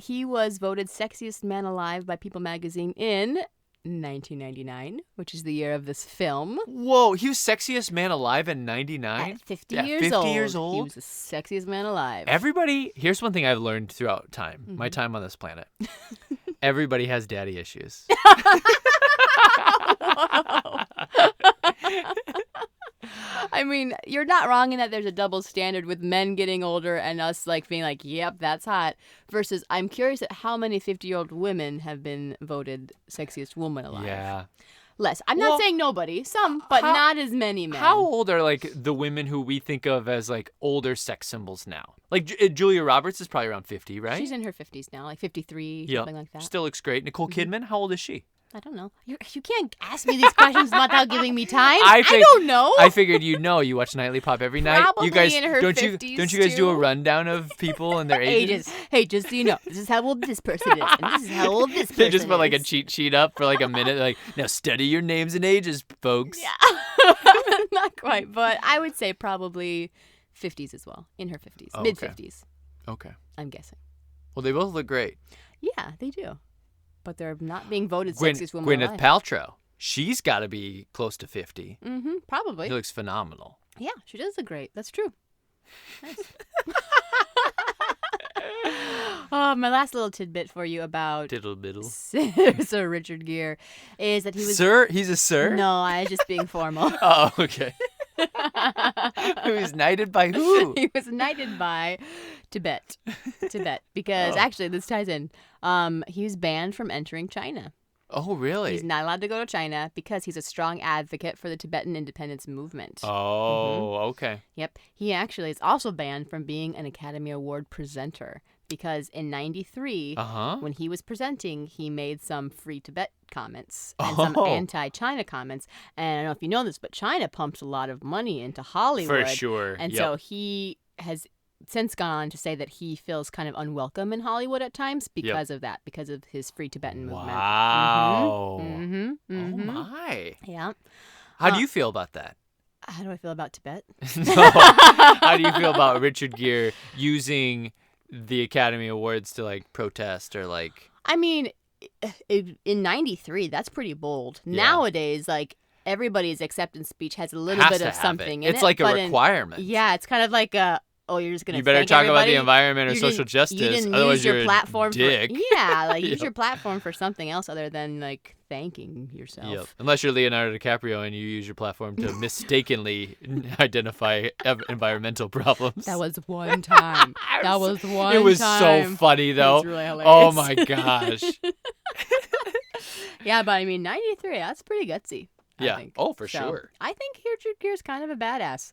He was voted sexiest man alive by People magazine in 1999, which is the year of this film. Whoa, he was sexiest man alive at 99? At 50 At years 50 old. years old? He was the sexiest man alive. Everybody, here's one thing I've learned throughout time, my time on this planet. Everybody has daddy issues. I mean, you're not wrong in that there's a double standard with men getting older and us like being like, yep, that's hot. Versus, I'm curious at how many 50-year-old women have been voted sexiest woman alive. Yeah. Less. I'm Well, not saying nobody, some, but not as many men. How old are like the women who we think of as like older sex symbols now? Like Julia Roberts is probably around 50, right? She's in her 50s now, like 53, Yeah. something like that. Still looks great. Nicole Kidman, how old is she? I don't know. You can't ask me these questions without giving me time. I don't know. I figured you know. You watch Nightly Pop every night. Probably You guys in her don't 50s you guys do a too. rundown of people and their ages? Hey, just so you know, this is how old this person is, and this is how old this person They just put like a is. cheat sheet up for like a minute. Like, now study your names and ages, folks. Yeah. Not quite, but I would say probably 50s as well. In her 50s. Oh, Mid okay. 50s, Okay. I'm guessing. Well, they both look great. Yeah, they do. But they're not being voted Gwyn- sexiest woman Gwyneth alive. Paltrow. She's got to be close to 50. Mm-hmm, probably. She looks phenomenal. Yeah, she does look great. That's true. Nice. My last little tidbit for you about Diddle biddle. Sir Richard Gere is that he was... Sir? He's a sir? No, I was just being formal. Oh, okay. He was knighted by who? He was knighted by Tibet. Because Oh. actually this ties in. He was banned from entering China. Oh, really? He's not allowed to go to China because he's a strong advocate for the Tibetan independence movement. Oh, okay. Yep. He actually is also banned from being an Academy Award presenter because in 93, when he was presenting, he made some free Tibet comments and some anti-China comments. And I don't know if you know this, but China pumps a lot of money into Hollywood. For sure. And so he has since gone on to say that he feels kind of unwelcome in Hollywood at times because of that, because of his free Tibetan movement. Wow. Mm-hmm. Oh, my. Yeah. How do you feel about that? How do I feel about Tibet? No. How do you feel about Richard Gere using the Academy Awards to, like, protest or, like... I mean, in 93, that's pretty bold. Yeah. Nowadays, like, everybody's acceptance speech has a little bit of something in it. It's like a requirement. It's kind of like a... Oh, you're just gonna. You better thank talk everybody? about the environment or social justice. You didn't Otherwise, use your you're platform a dick. Use your platform for something else other than like thanking yourself. Yep. Unless you're Leonardo DiCaprio and you use your platform to mistakenly identify environmental problems. That was one time. That was one time. It was so funny though. It's really hilarious. Oh my gosh. Yeah, but I mean, 93. That's pretty gutsy. Yeah. I think. Oh, for sure. I think Richard Gere's kind of a badass.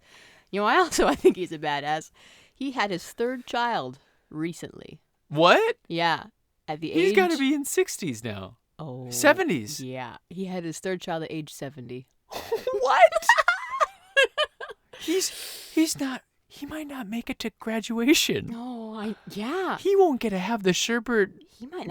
You know, I think he's a badass. He had his third child recently. What? Yeah. At the age... He's got to be in 60s now. Oh. 70s. Yeah. He had his third child at age 70. What? He's not... He might not make it to graduation. No, yeah. He won't get to have the sherbet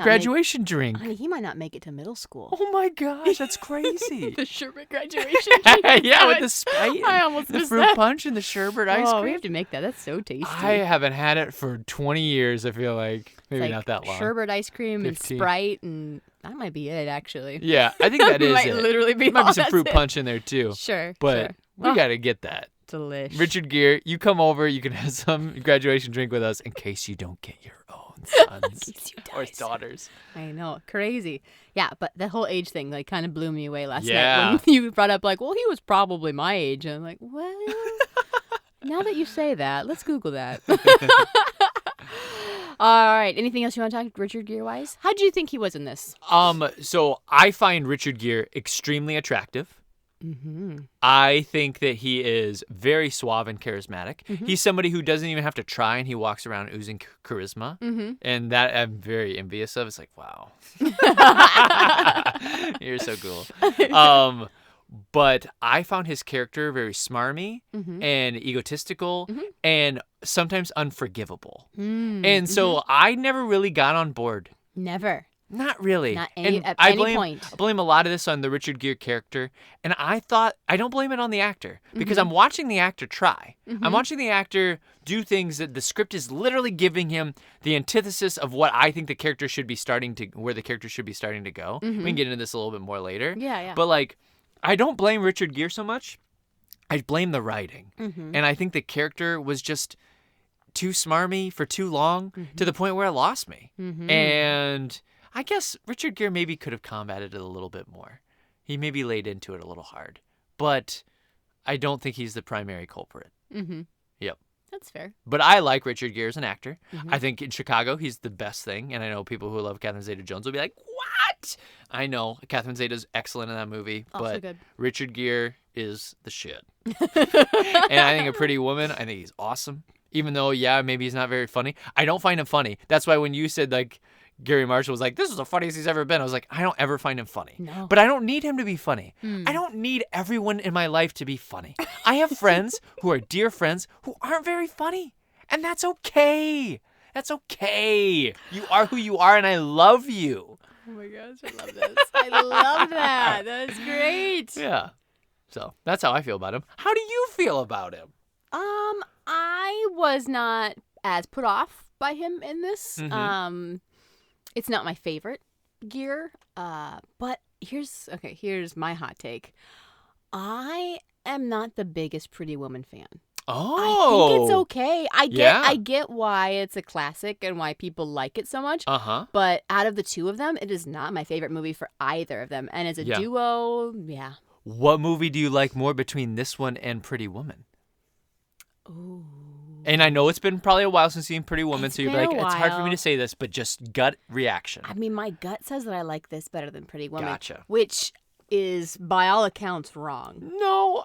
graduation drink. Honey, he might not make it to middle school. Oh my gosh, that's crazy. The sherbet graduation drink. Yeah, with the Sprite. I almost the missed fruit that. punch and the sherbet ice Oh, cream. we have to make that. That's so tasty. I haven't had it for 20 years, I feel like. Maybe like not that long. Sherbet ice cream 15. and Sprite, and that might be it, actually. Yeah, I think that is might it. literally be Might all be some that's fruit it. punch in there, too. Sure, But we got to get that. Delish. Richard Gere, you come over, you can have some graduation drink with us in case you don't get your own sons or daughters. I know, crazy. Yeah, but that whole age thing like kind of blew me away last Yeah. night when you brought up like, well, he was probably my age, and I'm like, well, now that you say that, let's Google that. All right, anything else you want to talk Richard Gere wise? How do you think he was in this? So I find Richard Gere extremely attractive. Mm-hmm. I think that he is very suave and charismatic. Mm-hmm. He's somebody who doesn't even have to try, and he walks around oozing charisma. Mm-hmm. And that I'm very envious of. It's like, wow. You're so cool. But I found his character very smarmy and egotistical and sometimes unforgivable. And so I never really got on board. Never. Not really. Not And at I any blame, point. I blame a lot of this on the Richard Gere character. And I don't blame it on the actor because I'm watching the actor try. I'm watching the actor do things that the script is literally giving him the antithesis of what I think the character should be where the character should be starting to go. We can get into this a little bit more later. Yeah. But like, I don't blame Richard Gere so much. I blame the writing. And I think the character was just too smarmy for too long to the point where it lost me. And I guess Richard Gere maybe could have combated it a little bit more. He maybe laid into it a little hard. But I don't think he's the primary culprit. Yep. That's fair. But I like Richard Gere as an actor. I think in Chicago, he's the best thing. And I know people who love Catherine Zeta-Jones will be like, what? I know. Catherine Zeta's excellent in that movie. Also but good. Richard Gere is the shit. And I think A Pretty Woman, I think he's awesome. Even though, yeah, maybe he's not very funny. I don't find him funny. That's why when you said, like, Gary Marshall was like, this is the funniest he's ever been. I was like, I don't ever find him funny. No. But I don't need him to be funny. I don't need everyone in my life to be funny. I have friends who are dear friends who aren't very funny. And that's okay. That's okay. You are who you are, and I love you. Oh my gosh, I love this. I love that. That's great. Yeah. So that's how I feel about him. How do you feel about him? I was not as put off by him in this. It's not my favorite Gere, but here's my hot take. I am not the biggest Pretty Woman fan. Oh, I think it's okay. Yeah. I get why it's a classic and why people like it so much. But out of the two of them, it is not my favorite movie for either of them. And as a duo, yeah. What movie do you like more between this one and Pretty Woman? Ooh. And I know it's been probably a while since you've seen Pretty Woman, It's so you'll be been like, a it's hard for me while. to say this, but just gut reaction. I mean, my gut says that I like this better than Pretty Woman. Gotcha. Which is, by all accounts, wrong. No,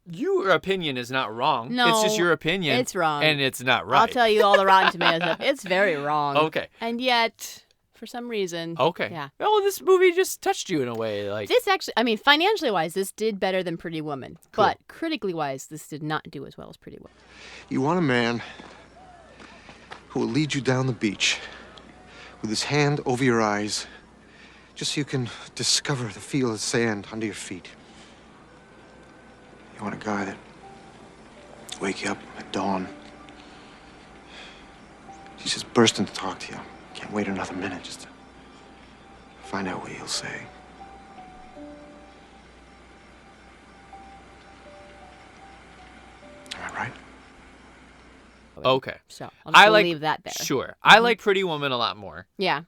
your opinion is not wrong. No, it's just your opinion. it's wrong. And it's not right. I'll tell you all the Rotten Tomatoes stuff. It's very wrong. Okay. And yet, for some reason. Okay. Yeah. Well, this movie just touched you in a way. Like, This actually, I mean, financially wise, this did better than Pretty Woman. Cool. But critically wise, this did not do as well as Pretty Woman. You want a man who will lead you down the beach with his hand over your eyes, just so you can discover the feel of sand under your feet. You want a guy that wake you up at dawn. He's just bursting to talk to you. Can't wait another minute just to find out what he'll say. Am I right? okay. So I'll just I like leave that there. Sure. I like Pretty Woman a lot more. Yeah.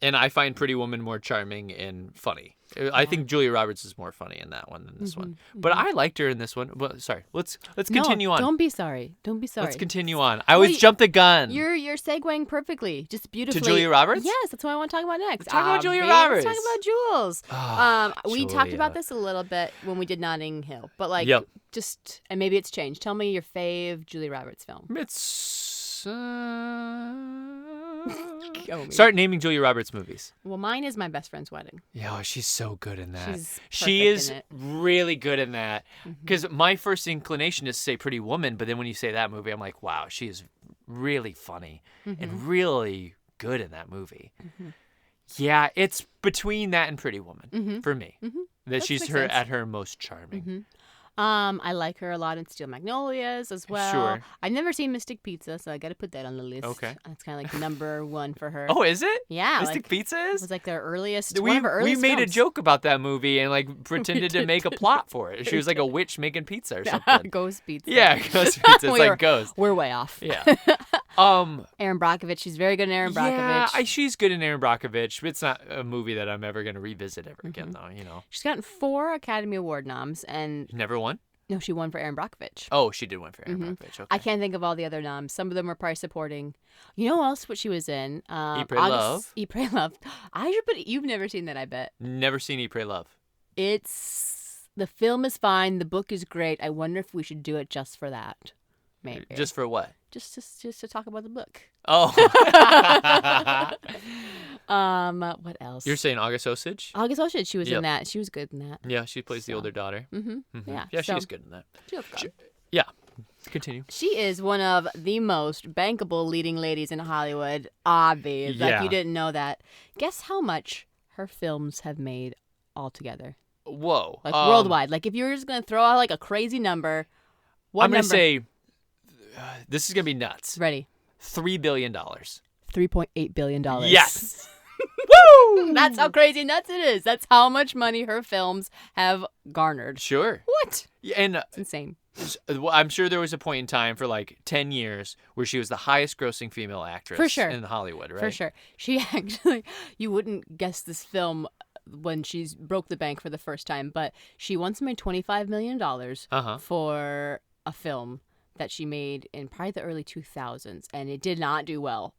And I find Pretty Woman more charming and funny. I think Julia Roberts is more funny in that one than this one. But I liked her in this one. Well, sorry. Let's continue on. Don't be sorry. Don't be sorry. Let's continue on. I always jump the gun. You're segueing perfectly, just beautifully. To Julia Roberts? Yes, that's what I want to talk about next. Let's talk about Julia Let's Roberts. talk about Jules. We talked Julia. about this a little bit when we did Notting Hill, but like, Yep. just and maybe it's changed. Tell me your fave Julia Roberts film. It's Go me. start naming Julia Roberts movies. Well, mine is My Best Friend's Wedding. Yeah, oh, she's so good in that. She's She perfect is in it. really good in that. Because my first inclination is to say Pretty Woman, but then when you say that movie, I'm like, wow, she is really funny and really good in that movie. Yeah, it's between that and Pretty Woman for me. That she's makes her sense. at her most charming. I like her a lot in Steel Magnolias as well. Sure. I've never seen Mystic Pizza, so I got to put that on the list. Okay. That's kind of like number one for her. Oh, is it? Yeah, Mystic like, Pizza It is? was like their earliest. We one of her earliest made a films. joke about that movie and like pretended to make a plot for it. She was like a witch making pizza or something. Ghost Pizza. Yeah, Ghost Pizza. It's like Ghost. We're way off. Yeah. Aaron Brockovich. She's very good in Aaron Brockovich. Yeah, she's good in Aaron Brockovich. It's not a movie that I'm ever going to revisit ever again, though, you know. She's gotten 4 Academy Award noms, and Never won? no, she won for Aaron Brockovich. Oh, she did one for Aaron Brockovich. Okay. I can't think of all the other noms. Some of them were probably supporting. You know what else? What she was in? Eat, Pray, Love. Eat, Pray, Love. I should put. You've never seen that, I bet. Never seen Eat, Pray, Love. The film is fine. The book is great. I wonder if we should do it just for that. Maybe. Just for what? Just to talk about the book. Oh. What else? You're saying August Osage? August Osage. She was Yep. in that. She was good in that. Yeah, she plays the older daughter. Yeah. Yeah, so she's good in that. she was good. Yeah. Continue. She is one of the most bankable leading ladies in Hollywood. Obvious. Like Yeah. you didn't know that. Guess how much her films have made altogether? Whoa. Like worldwide. Like if you were just gonna throw out like a crazy number, what I'm going number? to say this is going to be nuts. Ready. $3 billion. $3.8 billion. Yes. Woo! That's how crazy nuts it is. That's how much money her films have garnered. Sure. What? Yeah, and It's insane. I'm sure there was a point in time for like 10 years where she was the highest grossing female actress For sure. in Hollywood, right? For sure. She actually, you wouldn't guess this film when she broke the bank for the first time, but she once made $25 million for a film that she made in probably the early 2000s, and it did not do well.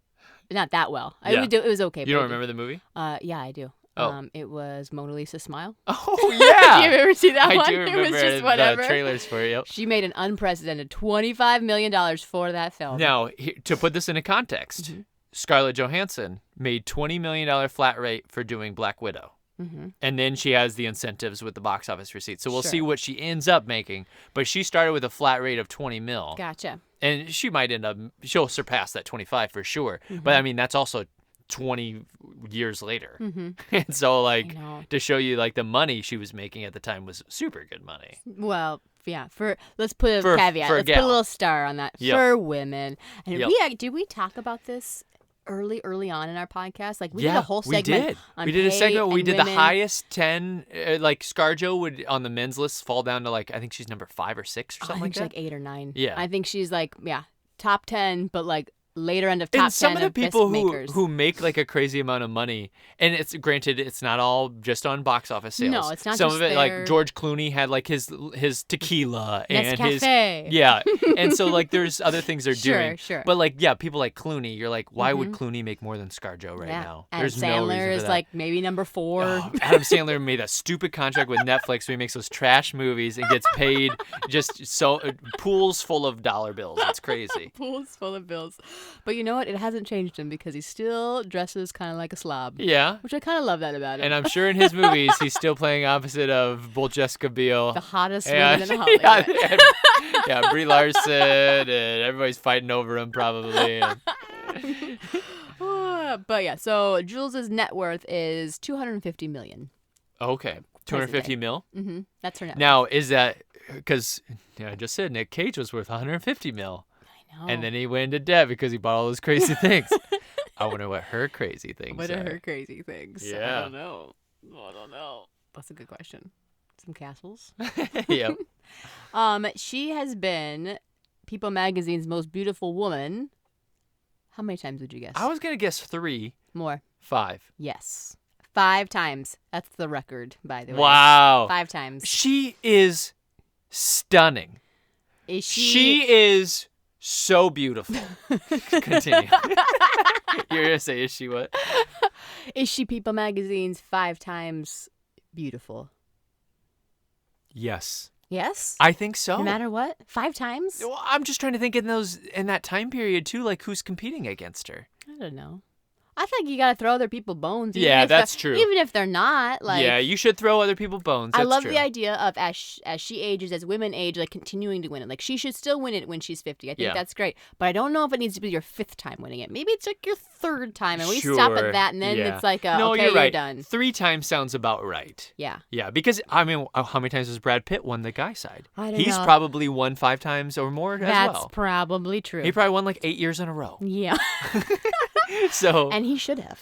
Not that well. Yeah. It was okay. You but don't it did. remember the movie? Yeah, I do. Oh. It was Mona Lisa Smile. Oh, yeah. Did you ever see that one? I do remember It was just whatever. the trailers for it. Yep. She made an unprecedented $25 million for that film. Now, to put this into context, Mm-hmm. Scarlett Johansson made $20 million flat rate for doing Black Widow. And then she has the incentives with the box office receipts. So we'll see Sure. what she ends up making. But she started with a flat rate of 20 mil. Gotcha. And she might end up, she'll surpass that 25 for sure. But I mean, that's also 20 years later. And so, like, I know. to show you, like, the money she was making at the time was super good money. Well, yeah. Let's put a For- caveat. for a Let's put a gal. little star on that Yep. for women. And Yep. did we talk about this early on in our podcast? Like we did Yeah, a whole we segment. did. On We did a pay segment. We and did the women. highest 10. Like ScarJo would on the men's list fall down to like I think she's number 5 or 6 or I something think like she's that. like 8 or 9. Yeah. I think she's like top 10, but like later end of top 10 and some of the best people makers. who make like a crazy amount of money, and it's granted it's not all just on box office sales. No, it's not some just of it their... like George Clooney had like his tequila and his Nescafe. yeah, and so like there's other things they're doing. Sure. But like yeah, people like Clooney, you're like, why would Clooney make more than ScarJo right now? And There's Sandler no reason for is that. like maybe number 4. Oh, Adam Sandler made a stupid contract with Netflix where he makes those trash movies and gets paid just so pools full of dollar bills. It's crazy. Pools full of bills. But you know what? It hasn't changed him because he still dresses kind of like a slob. Yeah. Which I kind of love that about him. And I'm sure in his movies he's still playing opposite of both Jessica Biel. The hottest woman and, in Hollywood. yeah, Brie Larson, and everybody's fighting over him probably. And... But yeah, so Jules's net worth is $250 million. Okay. 250 mil? Mm-hmm. That's her net worth. Now, is that because I just said Nick Cage was worth 150 mil. I know. And then he went into debt because he bought all those crazy things. I wonder what her crazy things What are. are her crazy things? Yeah. I don't know. That's a good question. Some castles. Yep. She has been People Magazine's most beautiful woman. How many times would you guess? I was going to guess 3. More. 5. Yes. 5 times. That's the record, by the way. Wow. 5 times. She is stunning. Is she? She is so beautiful. Continue. You're going to say, is she what? Is she People Magazine's 5 times beautiful? Yes. Yes? I think so. No matter what? 5 times? Well, I'm just trying to think in that time period too, like who's competing against her. I don't know. I think you gotta throw other people bones. Yeah, that's true. Even if they're not, like. Yeah, you should throw other people bones. That's I love true. the idea of as she ages, as women age, like continuing to win it. Like she should still win it when she's 50. I think that's great. But I don't know if it needs to be your 5th time winning it. Maybe it's like your 3rd time, and we stop at that, and then it's like, no, okay, you're right. you're done. 3 times sounds about right. Yeah. Yeah, because I mean, how many times has Brad Pitt won the guy side? I don't He's know. probably won 5 times or more as That's well. probably true. He probably won like 8 years in a row. Yeah. So. And he should have.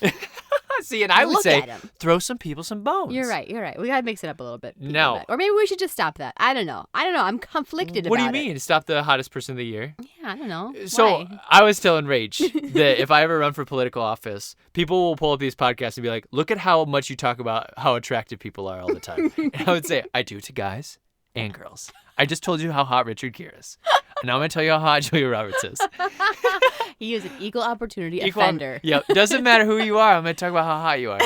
See, and I would Look say at him. throw some people some bones. You're right. We gotta mix it up a little bit. No. Or maybe we should just stop that. I don't know. I'm conflicted about it. What do you mean? Stop the hottest person of the year? Yeah, I don't know. So Why? I was telling Rach that if I ever run for political office, people will pull up these podcasts and be like, look at how much you talk about how attractive people are all the time. And I would say, I do to guys and girls. I just told you how hot Richard Gere is. And now I'm going to tell you how hot Julia Roberts is. He is an equal opportunity offender. Yep. Doesn't matter who you are. I'm going to talk about how hot you are.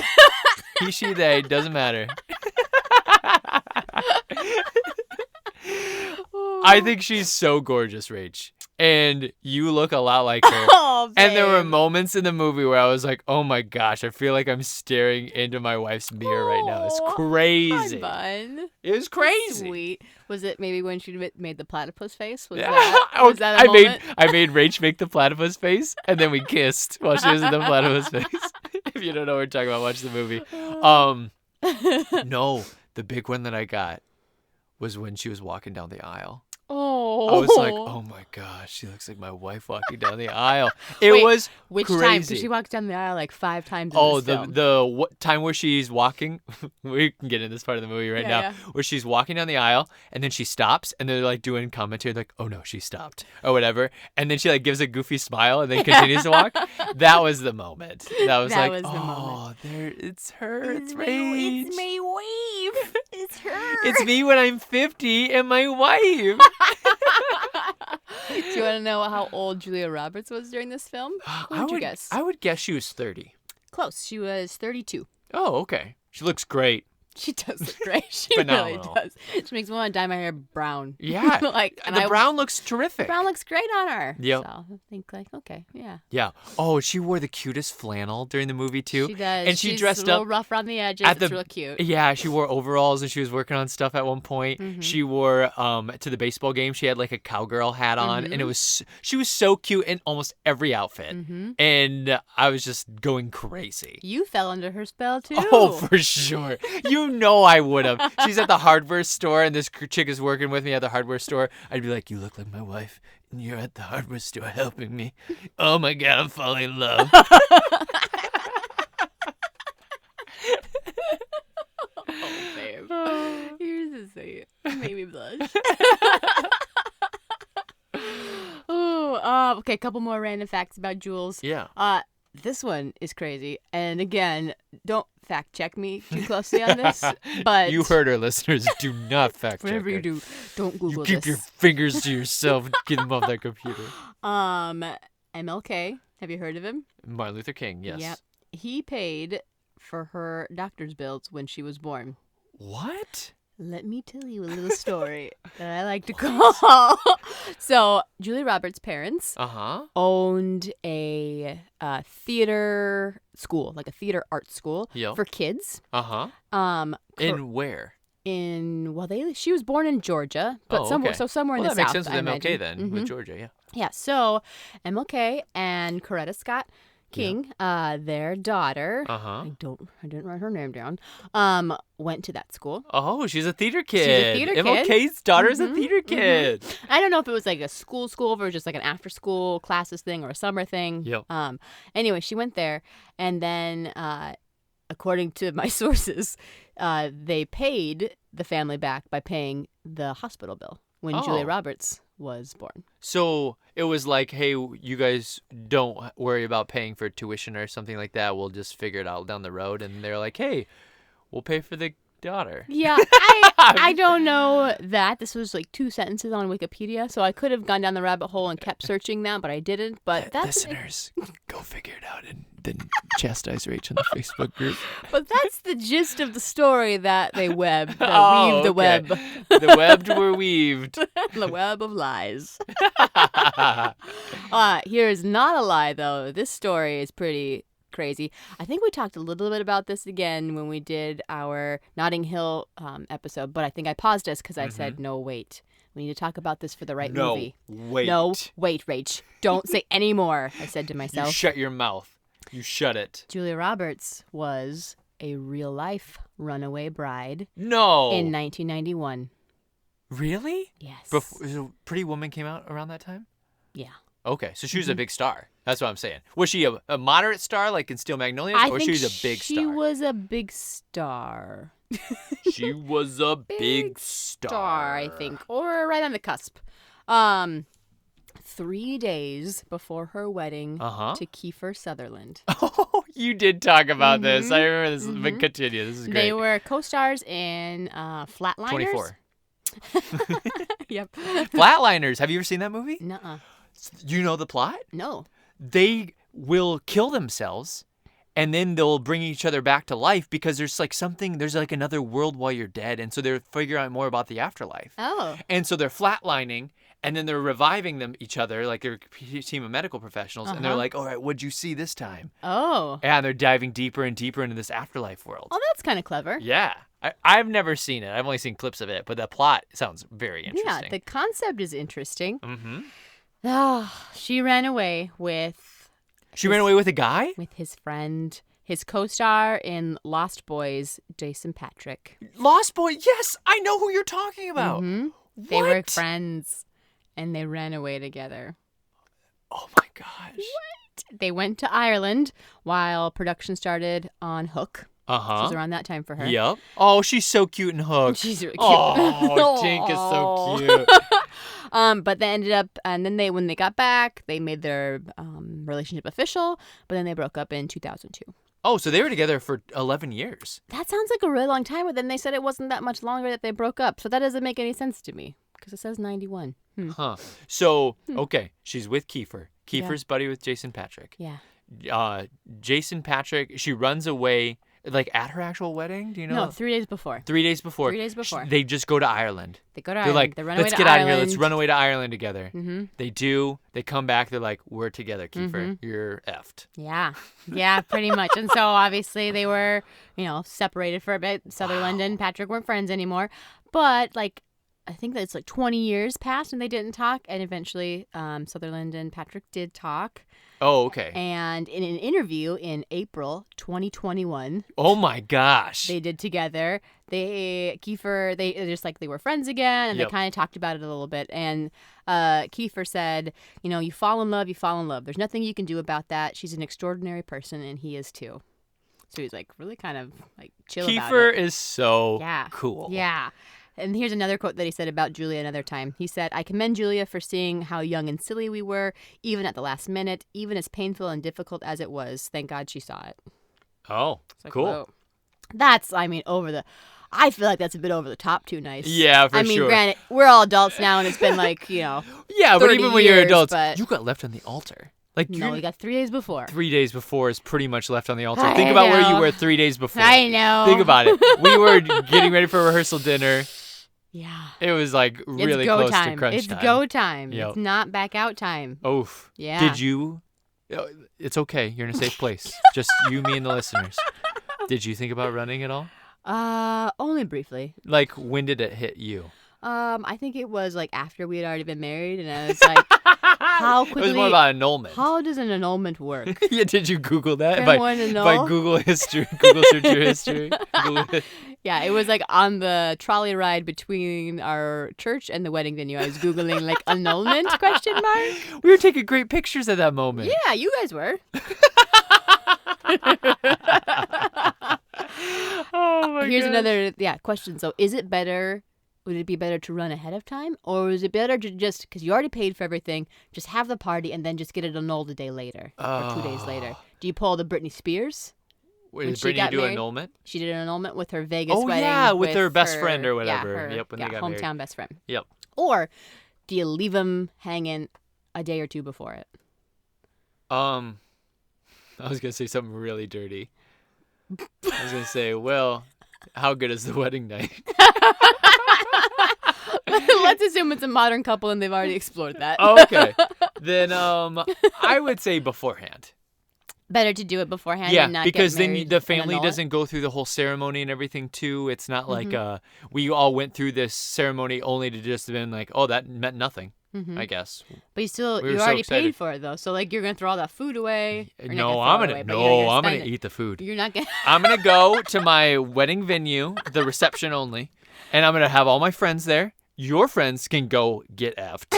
He, she, they. Doesn't matter. I think she's so gorgeous, Rach. And you look a lot like her. Oh, and there were babe. moments in the movie where I was like, oh my gosh, I feel like I'm staring into my wife's mirror right now. It's Oh, crazy. Hi, bun. It was crazy. Sweet. Was it maybe when she made the platypus face? Was Yeah. was that a moment? I made Rach make the platypus face, and then we kissed while she was in the platypus face. If you don't know what we're talking about, watch the movie. No, the big one that I got was when she was walking down the aisle. Oh. I was like, oh my gosh, she looks like my wife walking down the aisle. It Wait, was which crazy. time? Because she walks down the aisle like 5 times in Oh, this film. the time where she's walking, we can get in this part of the movie right now, Yeah. where she's walking down the aisle and then she stops and they're like doing commentary like, oh no, she stopped or whatever. And then she like gives a goofy smile and then continues to walk. That was the moment. That was That like, was the oh, moment. there, it's her. It's Rach. It's my wife. It's her. It's me when I'm 50 and my wife. Do you want to know how old Julia Roberts was during this film? Who would you guess? I would guess she was 30. Close. She was 32. Oh, okay. She looks great. She does look great. She really Phenomenal. does. She makes me want to dye my hair brown. Yeah. And the brown looks The terrific. brown looks great on her. Yep. So I think like, okay, yeah. Yeah. Oh, she wore the cutest flannel during the movie too. She does. And she She's dressed a little up rough around the edges. at It's the- real cute. Yeah, she wore overalls and she was working on stuff at one point. Mm-hmm. She wore to the baseball game. She had like a cowgirl hat on, Mm-hmm. and she was so cute in almost every outfit. And I was just going crazy. You fell under her spell too. Oh, for sure. You know I would have. She's at the hardware store, and this chick is working with me at the hardware store. I'd be like, you look like my wife, and you're at the hardware store helping me. Oh, my God, I'm falling in love. Oh, babe. You're so sweet. You made me blush. Okay, Okay, a couple more random facts about Jules. Yeah. This one is crazy. And again, don't fact check me too closely on this. But You heard our listeners. Do not fact check whatever you her. do, don't Google You keep this. your fingers to yourself. Get them off that computer. MLK. Have you heard of him? Martin Luther King, yes. Yep. He paid for her doctor's bills when she was born. What? Let me tell you a little story that I like to call. So, Julia Roberts' parents owned a theater school, like a theater art school for kids. In where? She was born in Georgia, but somewhere in the that South. makes sense with I MLK imagine. then, with Georgia, yeah. Yeah, so MLK and Coretta Scott King, their daughter, I didn't write her name down, went to that school. Oh, she's a theater kid. She's a theater kid. MLK's daughter's a theater kid. I don't know if it was like a school or just like an after school classes thing or a summer thing. Yep. Anyway, she went there, and then according to my sources, they paid the family back by paying the hospital bill when Julia Roberts was born. So it was like, hey, you guys don't worry about paying for tuition or something like that. We'll just figure it out down the road. And they're like, hey, we'll pay for the daughter. Yeah, I don't know that. This was like 2 sentences on Wikipedia, so I could have gone down the rabbit hole and kept searching that, but I didn't. But that's listeners, go figure it out and then chastise Rach in the Facebook group. But that's the gist of the story that they webbed. Weaved the web. The webbed were weaved. The web of lies. Here is not a lie, though. This story is pretty crazy. I think we talked a little bit about this again when we did our Notting Hill episode, but I think I paused us because I said, no, wait. We need to talk about this for the right movie. Wait. No, wait, Rach. Don't say any more, I said to myself. You shut your mouth. You shut it. Julia Roberts was a real-life runaway bride. No. In 1991. Really? Yes. So Pretty Woman came out around that time? Yeah. Okay, so she was a big star. That's what I'm saying. Was she a moderate star like in Steel Magnolias, or she was a big star? She was a big star. She was a big star, I think, or right on the cusp. 3 days before her wedding to Kiefer Sutherland. Oh, you did talk about this. I remember this. But continue. This is great. They were co-stars in Flatliners. 24. Yep. Flatliners. Have you ever seen that movie? Nuh-uh. You know the plot? No. They will kill themselves, and then they'll bring each other back to life because there's like another world while you're dead, and so they're figuring out more about the afterlife. Oh. And so they're flatlining, and then they're reviving each other, like they're a team of medical professionals, and they're like, all right, what'd you see this time? Oh. And they're diving deeper and deeper into this afterlife world. Oh, that's kind of clever. Yeah. I've never seen it. I've only seen clips of it, but the plot sounds very interesting. Yeah, the concept is interesting. Mm-hmm. Oh, she ran away with... She ran away with a guy? With his friend, his co-star in Lost Boys, Jason Patrick. Lost Boy? Yes, I know who you're talking about. Mm-hmm. They were friends, and they ran away together. Oh, my gosh. What? They went to Ireland while production started on Hook. Uh-huh. It was around that time for her. Yep. Oh, she's so cute and hooked. She's really cute. Oh, Tink is so cute. But they ended up, and then when they got back, they made their relationship official, but then they broke up in 2002. Oh, so they were together for 11 years. That sounds like a really long time, but then they said it wasn't that much longer that they broke up. So that doesn't make any sense to me, because it says 91. Huh. So, okay, she's with Kiefer. Kiefer's buddy with Jason Patrick. Yeah. Jason Patrick, she runs away, like at her actual wedding? Do you know? No, 3 days before. 3 days before. 3 days before. They just go to Ireland. They go to They're Ireland. like, they run away let's to get out of Ireland. here. Let's run away to Ireland together. Mm-hmm. They do. They come back. They're like, we're together, Kiefer. You're effed. Yeah. Yeah, pretty much. And so obviously they were, separated for a bit. Sutherland and Patrick weren't friends anymore. But I think that it's 20 years passed and they didn't talk. And eventually Sutherland and Patrick did talk. Oh, okay. And in an interview in April 2021. Oh, my gosh. They did together. Kiefer, they were friends again. And they kind of talked about it a little bit. And Kiefer said, you fall in love, you fall in love. There's nothing you can do about that. She's an extraordinary person and he is too. So he's really kind of chill about it. Kiefer is so cool. Yeah. And here's another quote that he said about Julia another time. He said, "I commend Julia for seeing how young and silly we were, even at the last minute, even as painful and difficult as it was. Thank God she saw it." Oh, Like, cool. whoa. That's, I mean, I feel like that's a bit over the top too nice. Yeah, for I mean, sure. granted, we're all adults now, and it's been like, Yeah, but 30 even when you're years, adults, but- you got left on the altar. Like no, we got 3 days before. 3 days before is pretty much left on the altar. I Think about where you know. were 3 days before. I know. Think about it. We were getting ready for rehearsal dinner. Yeah. It was like really It's go close time. to crunch It's time. go time. Yep. It's not back out time. Oof. Yeah. Did you? It's okay. You're in a safe place. Just you, me, and the listeners. Did you think about running at all? Only briefly. Like, when did it hit you? I think it was like after we had already been married, and I was like, how quickly? It was more about annulment. How does an annulment work? Yeah, did you Google that? Can By one annul? Google history. Google search your history. Google it. Yeah, it was like on the trolley ride between our church and the wedding venue. I was Googling like annulment ? We were taking great pictures at that moment. Yeah, you guys were. Oh my Here's gosh. another question. So would it be better to run ahead of time, or is it better to just, because you already paid for everything, just have the party and then just get it annulled a day later or 2 days later? Do you pull the Britney Spears? Wait, when did she Brittany got do married? annulment? She did an annulment with her Vegas Oh, wedding. yeah, with her best friend or whatever. Yeah, her, Yep, when they got married. hometown best friend. Yep. Or do you leave them hanging a day or two before it? I was gonna say something really dirty. I was gonna say, well, how good is the wedding night? Let's assume it's a modern couple and they've already explored that. Okay. Then I would say beforehand. Better to do it beforehand Yeah, and not because get then married the and family annul it? doesn't go through the whole ceremony and everything too. It's not like we all went through this ceremony only to just have been like, oh, that meant nothing. I guess. But We were you so already excited. paid for it though, so like you're gonna throw all that food away. Or not No, throw I'm it gonna away, but you're I'm spend gonna it. eat the food. You're not gonna. I'm gonna go to my wedding venue, the reception only, and I'm gonna have all my friends there. Your friends can go get effed.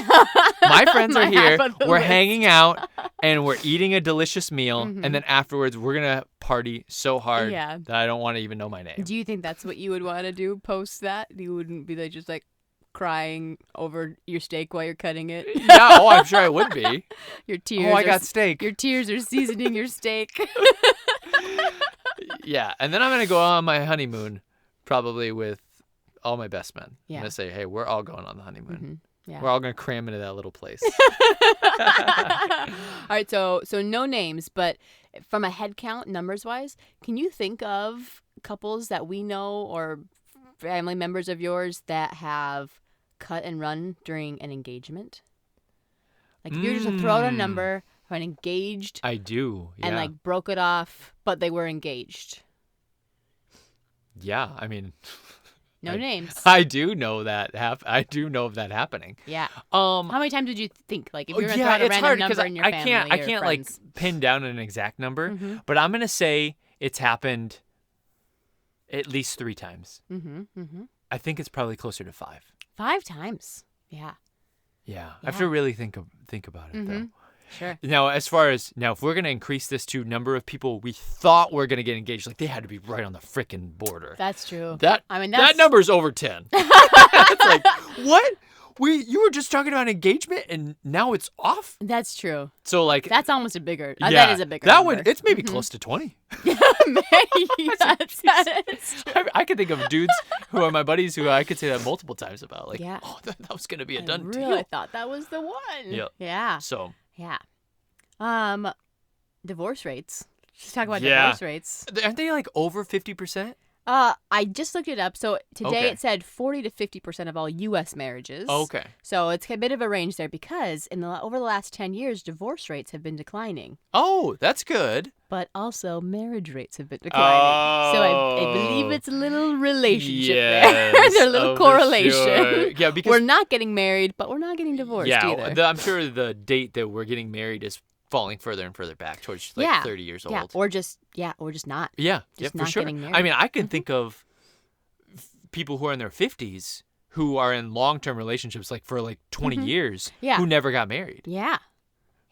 My friends are My here. half of the We're list. hanging out and we're eating a delicious meal. And then afterwards, we're gonna party so hard Yeah. that I don't want to even know my name. Do you think that's what you would want to do post that? You wouldn't be like just like crying over your steak while you're cutting it. Yeah, oh, I'm sure I would be. Your tears. Oh, I are got steak. Your tears are seasoning your steak. Yeah, and then I'm gonna go on my honeymoon, probably with all my best men. Yeah. I'm gonna say, hey, we're all going on the honeymoon. Yeah. We're all gonna cram into that little place. All right, so no names, but from a head count, numbers wise, can you think of couples that we know or family members of yours that have cut and run during an engagement? Like if you were just to throw out a number for an engaged I do. Yeah. and like broke it off, but they were engaged. Yeah, I mean, No names. I do know that. I do know of that happening. Yeah. How many times did you think, like, if you're gonna throw out a it's random hard number because in your I family can't. I or can't friends? like pin down an exact number, but I'm gonna say it's happened at least 3 times. I think it's probably closer to 5. 5 times. Yeah. Yeah, I have to really think about it though. Sure. Now, as far as if we're gonna increase this to number of people we thought were gonna get engaged, like they had to be right on the frickin' border. That's true. That I mean, that number's over 10. It's like, what? You were just talking about engagement and now it's off. That's true. So like That's almost a bigger. yeah, That is a bigger. That number. one, it's maybe close to 20. Maybe. That's true. I could think of dudes who are my buddies who I could say that multiple times about. Like, Yeah. oh, that was gonna be a I done really deal. thought that was the one. Yep. Yeah. So Yeah. Divorce rates. Let's talk about Yeah. divorce rates. aren't they like over 50%? I just looked it up. So today Okay. it said 40 to 50% of all U.S. marriages. Okay. So it's a bit of a range there because over the last 10 years, divorce rates have been declining. Oh, that's good. But also marriage rates have been declining. So I believe it's a little relationship there. There's a little for correlation. sure. Yeah, because We're not getting married, but we're not getting divorced either. I'm sure the date that we're getting married is falling further and further back towards like 30 years old. Or just not. Yeah, Just for not sure. getting married. I mean, I can think of people who are in their 50s who are in long-term relationships like for like 20 years Yeah. who never got married. Yeah.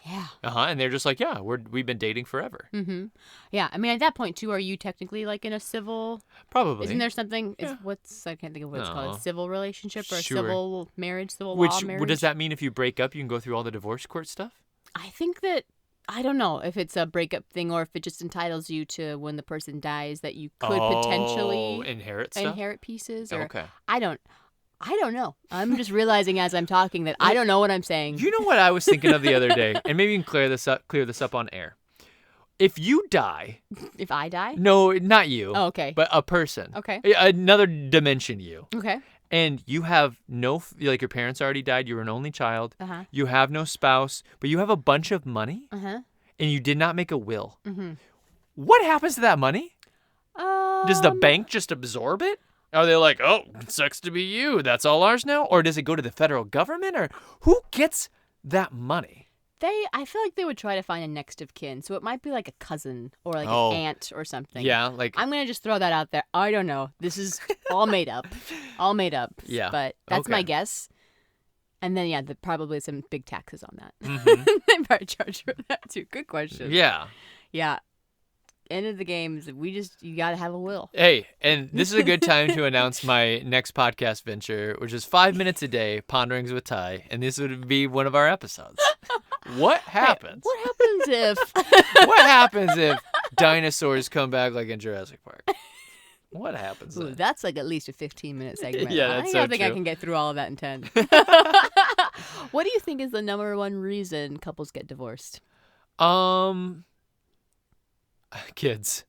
Yeah. And they're just like, yeah, we've been dating forever. Mm-hmm. Yeah. I mean, at that point too, are you technically like in a civil? Probably. Isn't there something? Yeah. I can't think of what it's called. No. A civil relationship or Sure. a civil marriage, civil Which law marriage. what does that mean? If you break up, you can go through all the divorce court stuff? I think that. I don't know if it's a breakup thing or if it just entitles you to when the person dies that you could potentially inherit pieces. Or, okay. I don't know. I'm just realizing as I'm talking that I don't know what I'm saying. You know what I was thinking of the other day, and maybe you can clear this up on air. If you die, If I die? no, not you. Oh, okay. But a person. Okay. Another dimension you. Okay. And you have like your parents already died, you were an only child, Uh-huh. you have no spouse, but you have a bunch of money, Uh-huh. and you did not make a will. Mm-hmm. What happens to that money? Does the bank just absorb it? Are they like, oh, it sucks to be you, that's all ours now? Or does it go to the federal government? Or who gets that money? I feel like they would try to find a next of kin. So it might be like a cousin or like Oh. an aunt or something. Yeah, like I'm going to just throw that out there. I don't know. This is all made up. All made up. Yeah. But that's my Okay. guess. And then, yeah, probably some big taxes on that. Mhm. They probably charge for that too. Good question. Yeah. Yeah. End of the game is you got to have a will. Hey, and this is a good time to announce my next podcast venture, which is 5 minutes a day, Ponderings with Ty, and this would be one of our episodes. What happens? What happens if... What happens if dinosaurs come back like in Jurassic Park? What happens Ooh, then? that's like at least a 15-minute segment. Yeah, that's I so don't think I true. can get through all of that in 10. What do you think is the number one reason couples get divorced? Kids.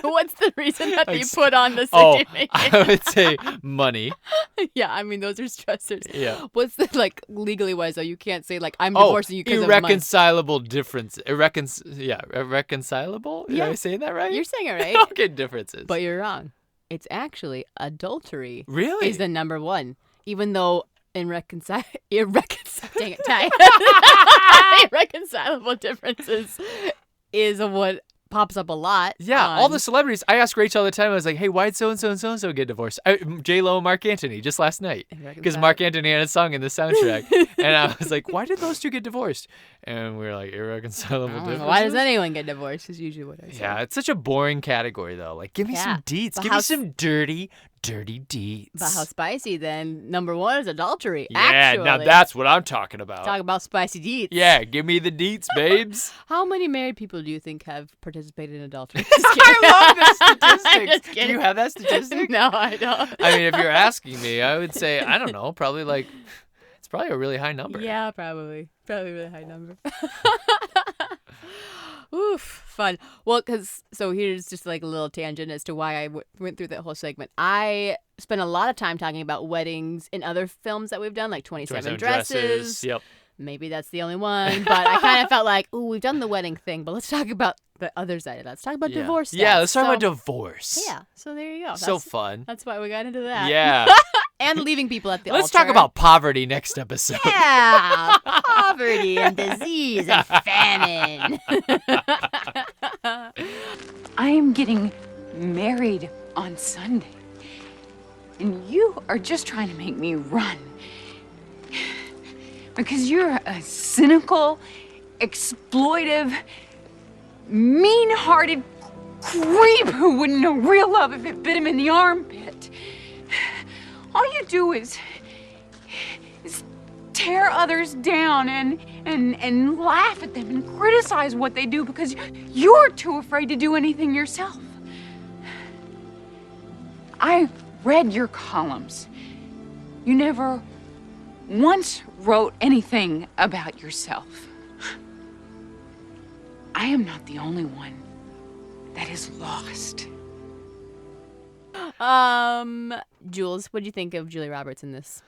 What's the reason that they Ex- put on the Oh, certificate? I would say money. Yeah, I mean, those are stressors. Yeah. What's the, like, legally wise, though? You can't say, like, I'm divorcing you because of money. irreconcilable difference. Irreconcilable? Yeah. Am I saying that right? You're saying it right, Okay, differences. but you're wrong. It's actually adultery Really? is the number one, even though irreconcilable differences is what pops up a lot. Yeah, all on- the celebrities. I ask Rach all the time. I was like, "Hey, why'd so and so and so and so get divorced?" J-Lo and Mark Antony just last night because Mark Antony had a song in the soundtrack, and I was like, "Why did those two get divorced?" And we were like, "Irreconcilable I don't know. differences." Why does anyone get divorced? Is usually what I say. Yeah, it's such a boring category though. Like, give me Yeah, some deets. but Give how me some dirty deets. But how spicy then? Number one is adultery. Yeah, actually. now that's what I'm talking about. Talk about spicy deeds. Yeah, give me the deets, babes. How many married people do you think have participated in adultery? I love this statistic. Just Do kidding. you have that statistic? No, I don't. I mean, if you're asking me, I would say, I don't know, probably like, it's probably a really high number. Yeah, probably. Probably a really high number. Oof, fun. Well, so here's just like a little tangent as to why I went through that whole segment. I spent a lot of time talking about weddings in other films that we've done, like 27 Dresses. Yep. Maybe that's the only one, but I kind of felt like, ooh, we've done the wedding thing, but let's talk about the other side of that. Let's talk about divorce. Yeah, stats. let's talk So- about divorce. Yeah, so there you go. So fun. That's why we got into that. Yeah. And leaving people at the Let's altar. talk about poverty next episode. Yeah, poverty and disease and famine. I am getting married on Sunday. And you are just trying to make me run. Because you're a cynical, exploitive, mean-hearted creep who wouldn't know real love if it bit him in the armpit. All you do is tear others down and laugh at them and criticize what they do because you're too afraid to do anything yourself. I read your columns. You never once wrote anything about yourself. I am not the only one that is lost. Jules, what do you think of Julia Roberts in this?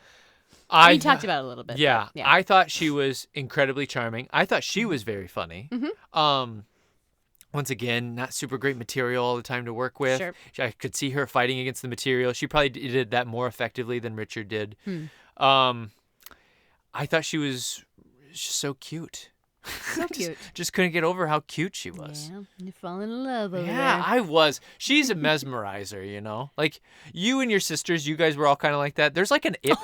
I We talked about it a little bit. Yeah, but I thought she was incredibly charming. I thought she was very funny. Once again, not super great material all the time to work with. Sure. I could see her fighting against the material. She probably did that more effectively than Richard did. I thought she was just so cute. So cute. Just couldn't get over how cute she was. Yeah, you fall in love over Yeah, there. I was. She's a mesmerizer, you know? Like, you and your sisters, you guys were all kind of like that. There's like an it.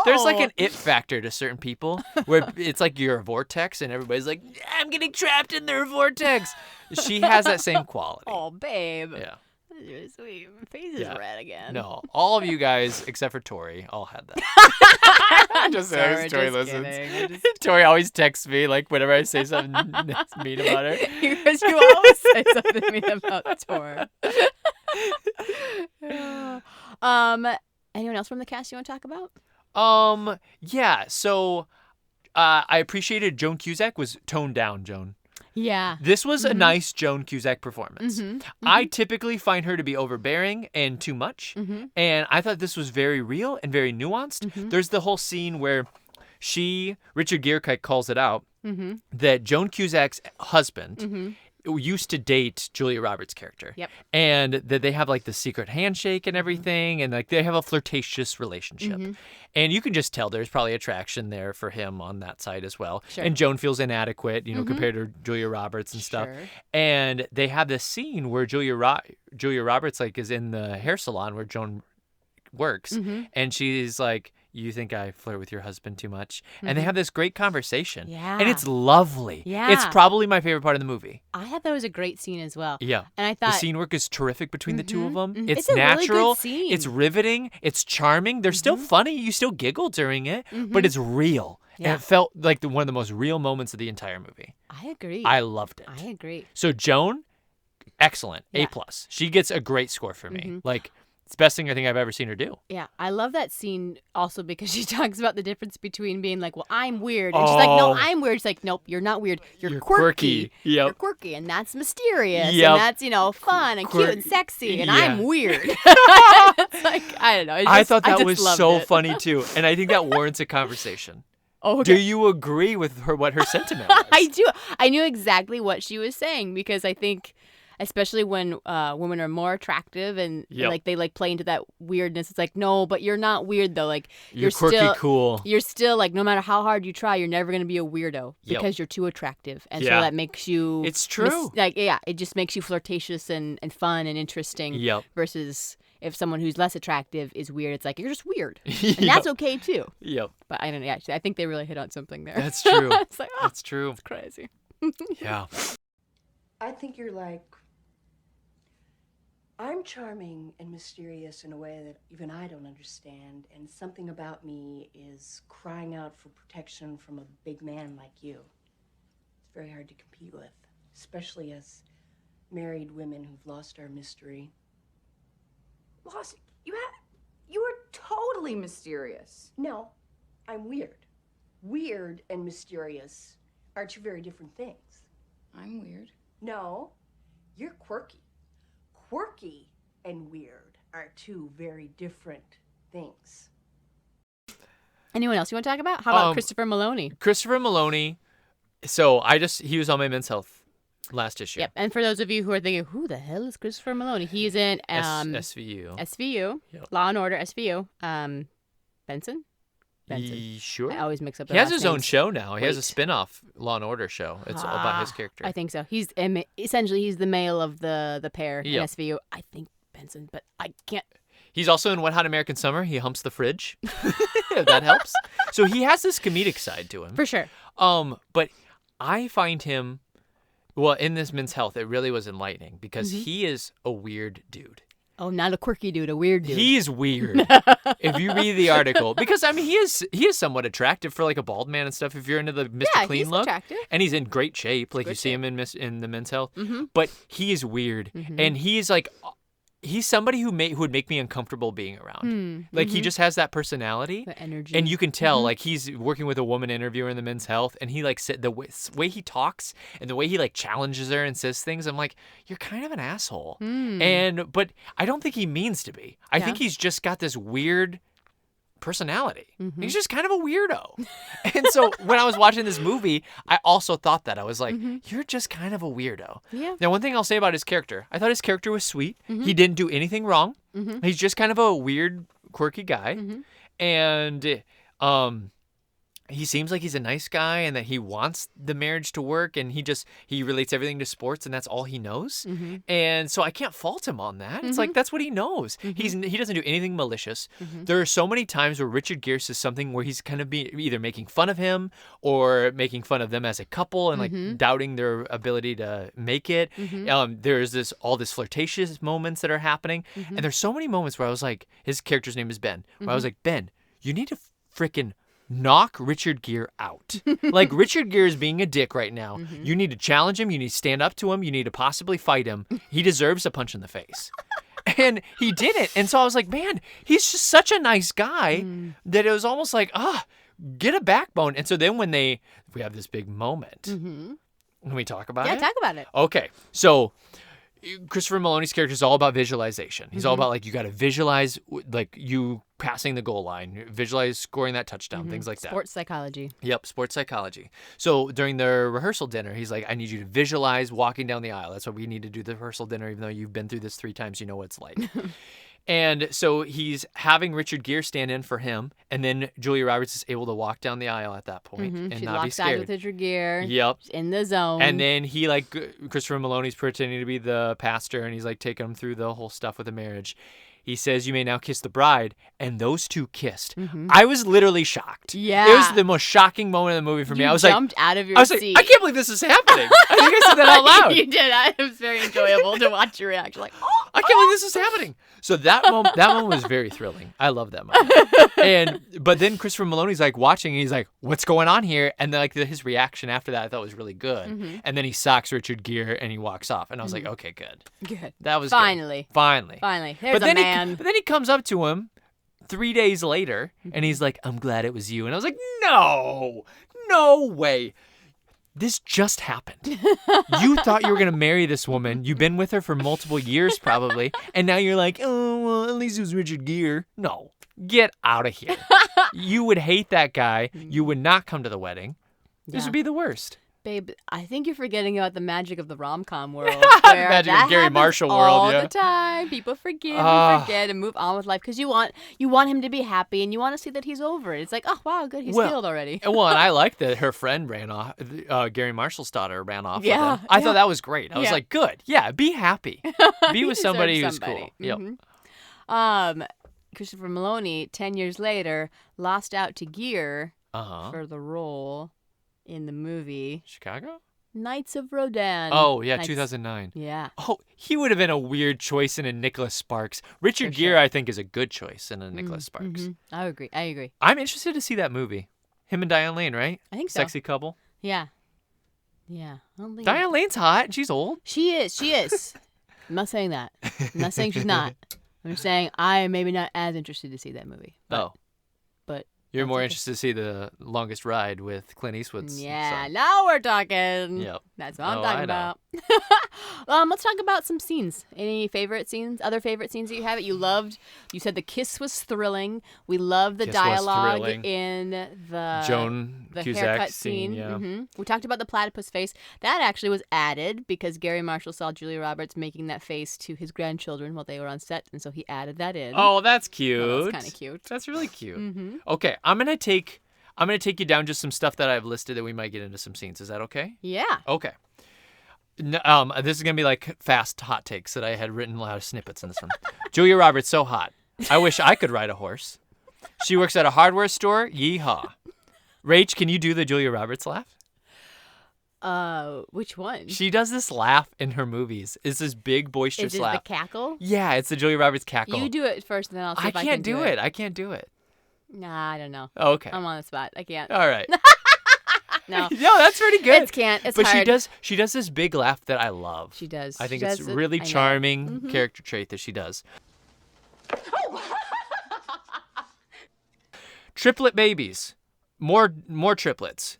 There's like an it factor to certain people where it's like you're a vortex and everybody's like, I'm getting trapped in their vortex. She has that same quality. Oh, babe. Yeah. That's really sweet. My face is red again. No, all of you guys, except for Tori, all had that. Just Sorry, Tori just listens. kidding. Tori always texts me like whenever I say something mean about her. Because you always say something mean about Tor. Anyone else from the cast you want to talk about? Yeah. So, I appreciated Joan Cusack was toned down. Joan. Yeah. This was a nice Joan Cusack performance. Mm-hmm. I typically find her to be overbearing and too much, and I thought this was very real and very nuanced. There's the whole scene where Richard Gere calls it out that Joan Cusack's husband used to date Julia Roberts' character. Yep. And that they have like the secret handshake and everything, and like they have a flirtatious relationship. And you can just tell there's probably attraction there for him on that side as well. Sure. And Joan feels inadequate, you know, compared to Julia Roberts and stuff. Sure. And they have this scene where Julia Roberts like is in the hair salon where Joan works, and she's like, you think I flirt with your husband too much? And they have this great conversation. Yeah. And it's lovely. Yeah. It's probably my favorite part of the movie. I thought that was a great scene as well. Yeah. And I The thought scene work is terrific between the two of them. It's It's a really good natural. scene. It's riveting. It's charming. They're still funny. You still giggle during it, but it's real. Yeah. And it felt like one of the most real moments of the entire movie. I agree. I loved it. I agree. So Joan, excellent. Yeah. A+. She gets a great score for me. Like, it's the best thing I think I've ever seen her do. Yeah, I love that scene also because she talks about the difference between being like, well, I'm weird. And she's like, no, I'm weird. She's like, nope, you're not weird. You're quirky. Yep. You're quirky, and that's mysterious. Yep. And that's, fun and cute and sexy. And I'm weird. It's like, I don't know. I thought that just was loved so it. funny, too. And I think that warrants a conversation. Oh, Do okay. you agree with what her sentiment was? I do. I knew exactly what she was saying because I think, especially when women are more attractive and like they like play into that weirdness. It's like, no, but you're not weird though. Like You're quirky, still cool. You're still like, no matter how hard you try, you're never gonna be a weirdo because you're too attractive, and so that makes you. It's true. It just makes you flirtatious and fun and interesting. Yep. Versus if someone who's less attractive is weird, it's like you're just weird, and Yep. that's okay too. Yep. But I don't know. Actually, I think they really hit on something there. That's true. It's like, That's true. it's crazy. Yeah. I think you're like, I'm charming and mysterious in a way that even I don't understand, and something about me is crying out for protection from a big man like you. It's very hard to compete with, especially as married women who've lost our mystery. Lost. You were totally mysterious. No, I'm weird. Weird and mysterious are two very different things. I'm weird. No, you're quirky. Quirky and weird are two very different things. Anyone else you want to talk about? How about Christopher Maloney? Christopher Maloney. So he was on my Men's Health last issue. Yep. And for those of you who are thinking, who the hell is Christopher Maloney? He's in SVU. SVU. Yep. Law and Order SVU. Benson? Sure. I always mix up. He their has last his own names. show now. He has a Wait. spin-off Law and Order show. It's all about his character. I think so. He's essentially he's the male of the pair in Yep. SVU. I think Benson, but I can't. He's also in Wet Hot American Summer. He humps the fridge. If that helps. So he has this comedic side to him. For sure. But I find him, well, in this Men's Health, it really was enlightening because he is a weird dude. Oh, not a quirky dude, a weird dude. He's weird. If you read the article, because I mean, he is somewhat attractive for like a bald man and stuff. If you're into the Mr. Clean he's look, attractive. and he's in great shape, like Good you see shape. him in the Men's Health. But he is weird, and he's like. He's somebody who would make me uncomfortable being around. Like he just has that personality, The energy. and you can tell like he's working with a woman interviewer in the Men's Health, and he like the way he talks and the way he like challenges her and says things. I'm like, you're kind of an asshole, but I don't think he means to be. I think he's just got this weird personality. He's just kind of a weirdo. And so when I was watching this movie, I also thought that. I was like, you're just kind of a weirdo. Yeah. Now, one thing I'll say about his character, I thought his character was sweet. He didn't do anything wrong. He's just kind of a weird, quirky guy. And he seems like he's a nice guy and that he wants the marriage to work, and he relates everything to sports, and that's all he knows. And so I can't fault him on that. It's like, that's what he knows. He doesn't do anything malicious. There are so many times where Richard Gere says something where he's kind of either making fun of him or making fun of them as a couple and like doubting their ability to make it. There's all this flirtatious moments that are happening. And there's so many moments where I was like, his character's name is Ben, where I was like, Ben, you need to freaking knock Richard Gere out. Like, Richard Gere is being a dick right now. You need to challenge him. You need to stand up to him. You need to possibly fight him. He deserves a punch in the face. And he didn't. And so I was like, man, he's just such a nice guy that it was almost like, get a backbone. And so then when we have this big moment, can we talk about it? Yeah, talk about it. Okay. So Christopher Maloney's character is all about visualization. He's all about, like, you got to visualize, like, you passing the goal line, visualize scoring that touchdown, things like that. Sports psychology. Yep, sports psychology. So during the rehearsal dinner, he's like, I need you to visualize walking down the aisle. That's why we need to do the rehearsal dinner, even though you've been through this 3 times, you know what it's like. And so he's having Richard Gere stand in for him, and then Julia Roberts is able to walk down the aisle at that point and She not be locks eyes scared. with Richard Gere. Yep. In the zone. And then he, like, Christopher Maloney's pretending to be the pastor, and he's like taking him through the whole stuff with the marriage. He says, you may now kiss the bride, and those two kissed. I was literally shocked. Yeah. It was the most shocking moment in the movie for me. I was jumped out of your seat. seat. I can't believe this is happening. I think I said that out loud. You did. It was very enjoyable to watch your reaction. Like, I can't believe this is happening. So that moment was very thrilling. I love that moment. But then Christopher Maloney's like watching, and he's like, "What's going on here?" And then, like, his reaction after that, I thought was really good. And then he socks Richard Gere and he walks off, and I was like, "Okay, good. good. That was Finally. good. Finally. There's a man. But then he comes up to him 3 days later, and he's like, "I'm glad it was you." And I was like, "No way. This just happened. You thought you were going to marry this woman. You've been with her for multiple years probably. And now you're like, oh, well, at least it was Richard Gere." No, get out of here. You would hate that guy. You would not come to the wedding. This would be the worst. Babe, I think you're forgetting about the magic of the rom-com world. The magic of Gary Marshall world, all yeah. the time. People forgive and forget and move on with life because you want him to be happy and you want to see that he's over it. It's like, oh, wow, good, he's healed already. Well, and I like that her friend ran off, Gary Marshall's daughter ran off with him. I thought that was great. I was like, good. Yeah, be happy. Be with somebody who's cool. Yep. Christopher Maloney, 10 years later, lost out to Gere for the role in the movie Chicago? Knights of Rodin. Oh, yeah, 2009. Yeah. Oh, he would have been a weird choice in a Nicholas Sparks. Richard Gere, I think, is a good choice in a Nicholas Sparks. I agree. I'm interested to see that movie. Him and Diane Lane, right? I think so. Sexy couple. Yeah. Yeah. I don't think Diane Lane's hot, and she's old. She is. I'm not saying that. I'm not saying she's not. I'm saying I am maybe not as interested to see that movie. But you're more interested to see The Longest Ride with Clint Eastwood's son. Now we're talking. Yep. That's what I'm talking about. Let's talk about some scenes. Any favorite scenes? Other favorite scenes that you have that you loved? You said the kiss was thrilling. We loved the dialogue in the Joan the Cusack haircut scene. Yeah. We talked about the platypus face. That actually was added because Gary Marshall saw Julia Roberts making that face to his grandchildren while they were on set, and so he added that in. Oh, that's cute. Well, that's kind of cute. That's really cute. Okay, I'm gonna take you down just some stuff that I've listed that we might get into some scenes. Is that okay? Yeah. Okay. This is gonna be like fast hot takes that I had written a lot of snippets in this one. Julia Roberts so hot. I wish I could ride a horse. She works at a hardware store. Yeehaw. Rach, can you do the Julia Roberts laugh? Which one? She does this laugh in her movies. It's this big boisterous laugh. Is it the cackle? Yeah, it's the Julia Roberts cackle. You do it first, and then I'll see if I can do it. I can't do it. Nah, I don't know. Okay. I'm on the spot. I can't. All right. No. No, that's pretty good. It's hard. But she does this big laugh that I love. She does. I think it's a really charming character trait that she does. Triplet babies. More triplets.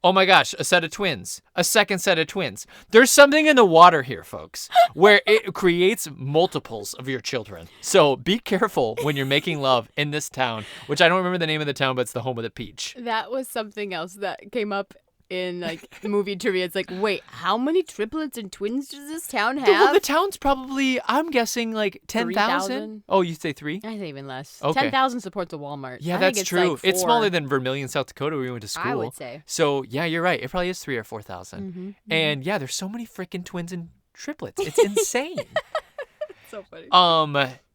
Oh my gosh, a set of twins. A second set of twins. There's something in the water here, folks, where it creates multiples of your children. So be careful when you're making love in this town, which I don't remember the name of the town, but it's the home of the peach. That was something else that came up in like movie trivia. It's like, wait, how many triplets and twins does this town have? Well, the town's probably, I'm guessing, like 10,000. 3,000? Oh, you say 3? I say even less. Okay. 10,000 supports a Walmart. Yeah, I that's think it's true. Like It's 4. smaller than Vermilion, South Dakota, where we went to school. I would say. So, yeah, you're right. It probably is 3,000 or 4,000. And yeah, there's so many freaking twins and triplets. It's insane. So funny.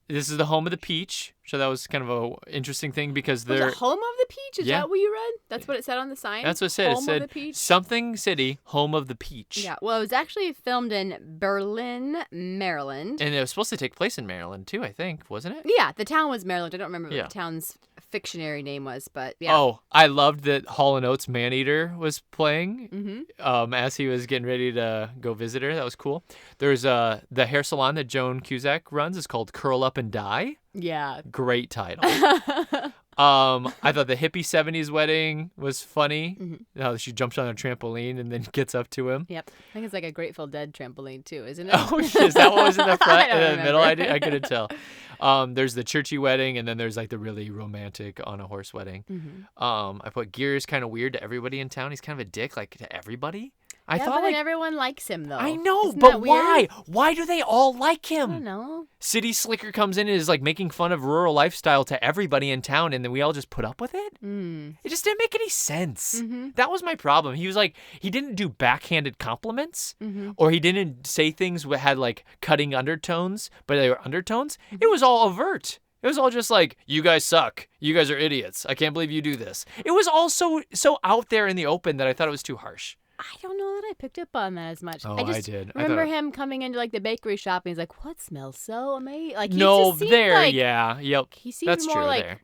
This is the home of the peach. So that was kind of a interesting thing because Was they're it home of the peach? Is that what you read? That's what it said on the sign? That's what it said. Home It said of the peach? something city, home of the peach. Yeah. Well, it was actually filmed in Berlin, Maryland. And it was supposed to take place in Maryland too, I think, wasn't it? Yeah, the town was Maryland. I don't remember what the town's fictionary name was, but yeah. Oh, I loved that Hall & Oates Maneater was playing as he was getting ready to go visit her. That was cool. There's the hair salon that Joan Cusack runs is called Curl Up and Die. Yeah. Great title. I thought the hippie 70s wedding was funny. How she jumps on a trampoline and then gets up to him. Yep. I think it's like a Grateful Dead trampoline too, isn't it? Oh, is that what was in the front I don't in the middle? remember. I couldn't tell. There's the churchy wedding, and then there's like the really romantic on a horse wedding. I put Gere's kind of weird to everybody in town. He's kind of a dick, like to everybody. I thought but like everyone likes him though. I know, Isn't but that weird? why? Why do they all like him? I don't know. City Slicker comes in and is like making fun of rural lifestyle to everybody in town, and then we all just put up with it? It just didn't make any sense. That was my problem. He was like, he didn't do backhanded compliments, or he didn't say things that had like cutting undertones, but they were undertones. It was all overt. It was all just like, you guys suck. You guys are idiots. I can't believe you do this. It was all so out there in the open that I thought it was too harsh. I don't know that I picked up on that as much. Oh, I just did. remember him coming into like the bakery shop and he's like, "What smells so amazing?" Like he no, just seemed there, like, yeah, yep. He seemed That's more true, like there.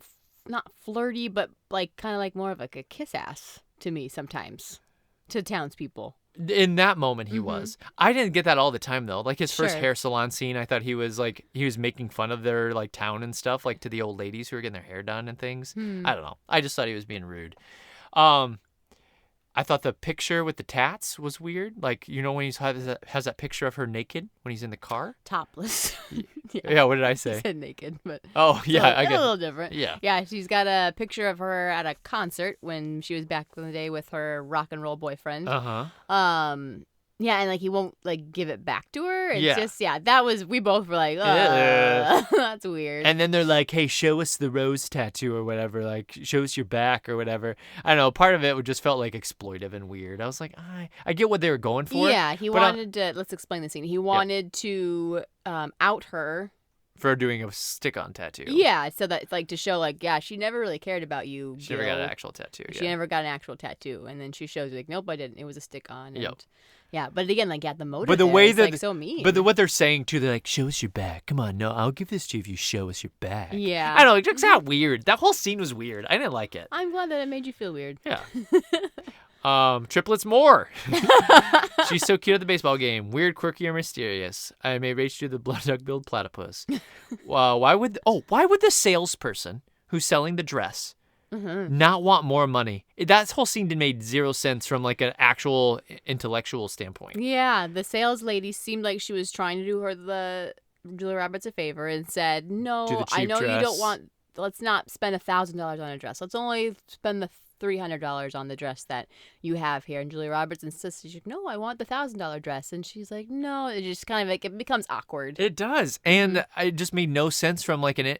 not flirty, but like kind of like more of like a kiss ass to me sometimes, to townspeople. In that moment, he was. I didn't get that all the time though. Like his first Sure. hair salon scene, I thought he was making fun of their like town and stuff, like to the old ladies who were getting their hair done and things. I don't know. I just thought he was being rude. I thought the picture with the tats was weird. Like, you know, when he has that picture of her naked when he's in the car? Topless. Yeah, what did I He say? said naked, but Oh, yeah, I a get little different. Yeah. Yeah, she's got a picture of her at a concert when she was back in the day with her rock and roll boyfriend. Yeah, and like he won't like give it back to her. It's just that was we both were like, that's weird. And then they're like, hey, show us the rose tattoo or whatever. Like, show us your back or whatever. I don't know. Part of it just felt like exploitive and weird. I was like, I get what they were going for. Yeah, he wanted to, let's explain the scene. He wanted to out her. For doing a stick-on tattoo. Yeah, so that it's like to show like, yeah, she never really cared about you. She never got an actual tattoo. She never got an actual tattoo. And then she shows like, nope, I didn't. It was a stick-on. And, Yep. Yeah, but again, like, the motive But the there way is, that like, so mean. But what they're saying too, they're like, show us your back. Come on, no, I'll give this to you if you show us your back. Yeah. I don't know, it just got weird. That whole scene was weird. I didn't like it. I'm glad that it made you feel weird. Yeah. Triplets more. She's so cute at the baseball game. Weird, quirky, or mysterious. I may Rach do the blood duck-billed platypus. Why would the salesperson who's selling the dress not want more money? That whole scene made zero sense from like an actual intellectual standpoint. Yeah, the sales lady seemed like she was trying to do the Julia Roberts a favor and said, no, I know you don't want, let's not spend $1,000 on a dress. Let's only spend the $300 on the dress that you have here. And Julia Roberts insists, she's like, no, I want the $1,000 dress. And she's like, no, it just kind of like, it becomes awkward. It does. And it just made no sense from like a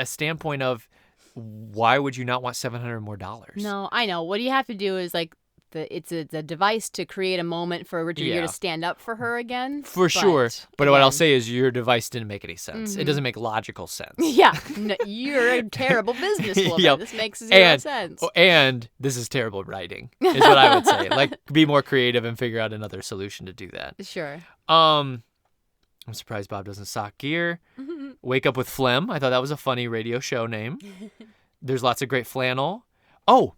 standpoint of why would you not want $700 more? No, I know. What you have to do is like, it's a device to create a moment for Richard Gere to stand up for her again. For sure. But what I'll say is your device didn't make any sense. It doesn't make logical sense. Yeah. No, you're a terrible businesswoman. Yep. This makes zero sense. And this is terrible writing, is what I would say. Like, be more creative and figure out another solution to do that. Sure. I'm surprised Bob doesn't sock Gere. Wake Up with Phlegm. I thought that was a funny radio show name. There's lots of great flannel. Oh,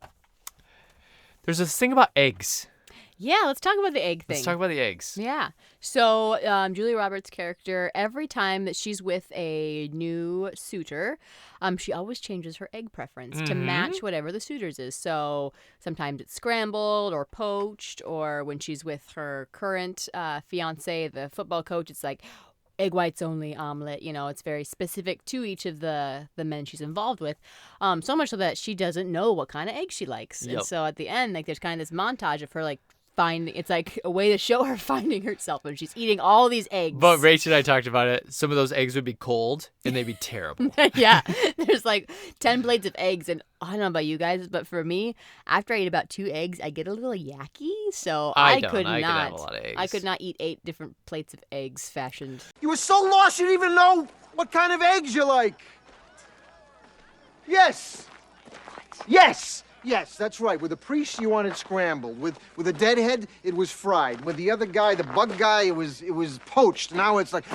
there's this thing about eggs. Yeah, let's talk about the egg thing. Let's talk about the eggs. Yeah. So Julia Roberts' character, every time that she's with a new suitor, she always changes her egg preference to match whatever the suitor's is. So sometimes it's scrambled or poached, or when she's with her current fiance, the football coach, it's like egg whites only omelet. You know, it's very specific to each of the men she's involved with. So much so that she doesn't know what kind of egg she likes. Yep. And so at the end, like, there's kind of this montage of her, like, it's like a way to show her finding herself when she's eating all these eggs. But Rach and I talked about it. Some of those eggs would be cold and they'd be terrible. Yeah. There's like 10 plates of eggs. And I don't know about you guys, but for me, after I eat about 2 eggs, I get a little yucky. So I could have not. a lot of eggs. I could not eat 8 different plates of eggs fashioned. You were so lost you didn't even know what kind of eggs you like. Yes. Yes. Yes, that's right. With the priest, you wanted scrambled. With a deadhead, it was fried. With the other guy, the bug guy, it was poached. Now it's like,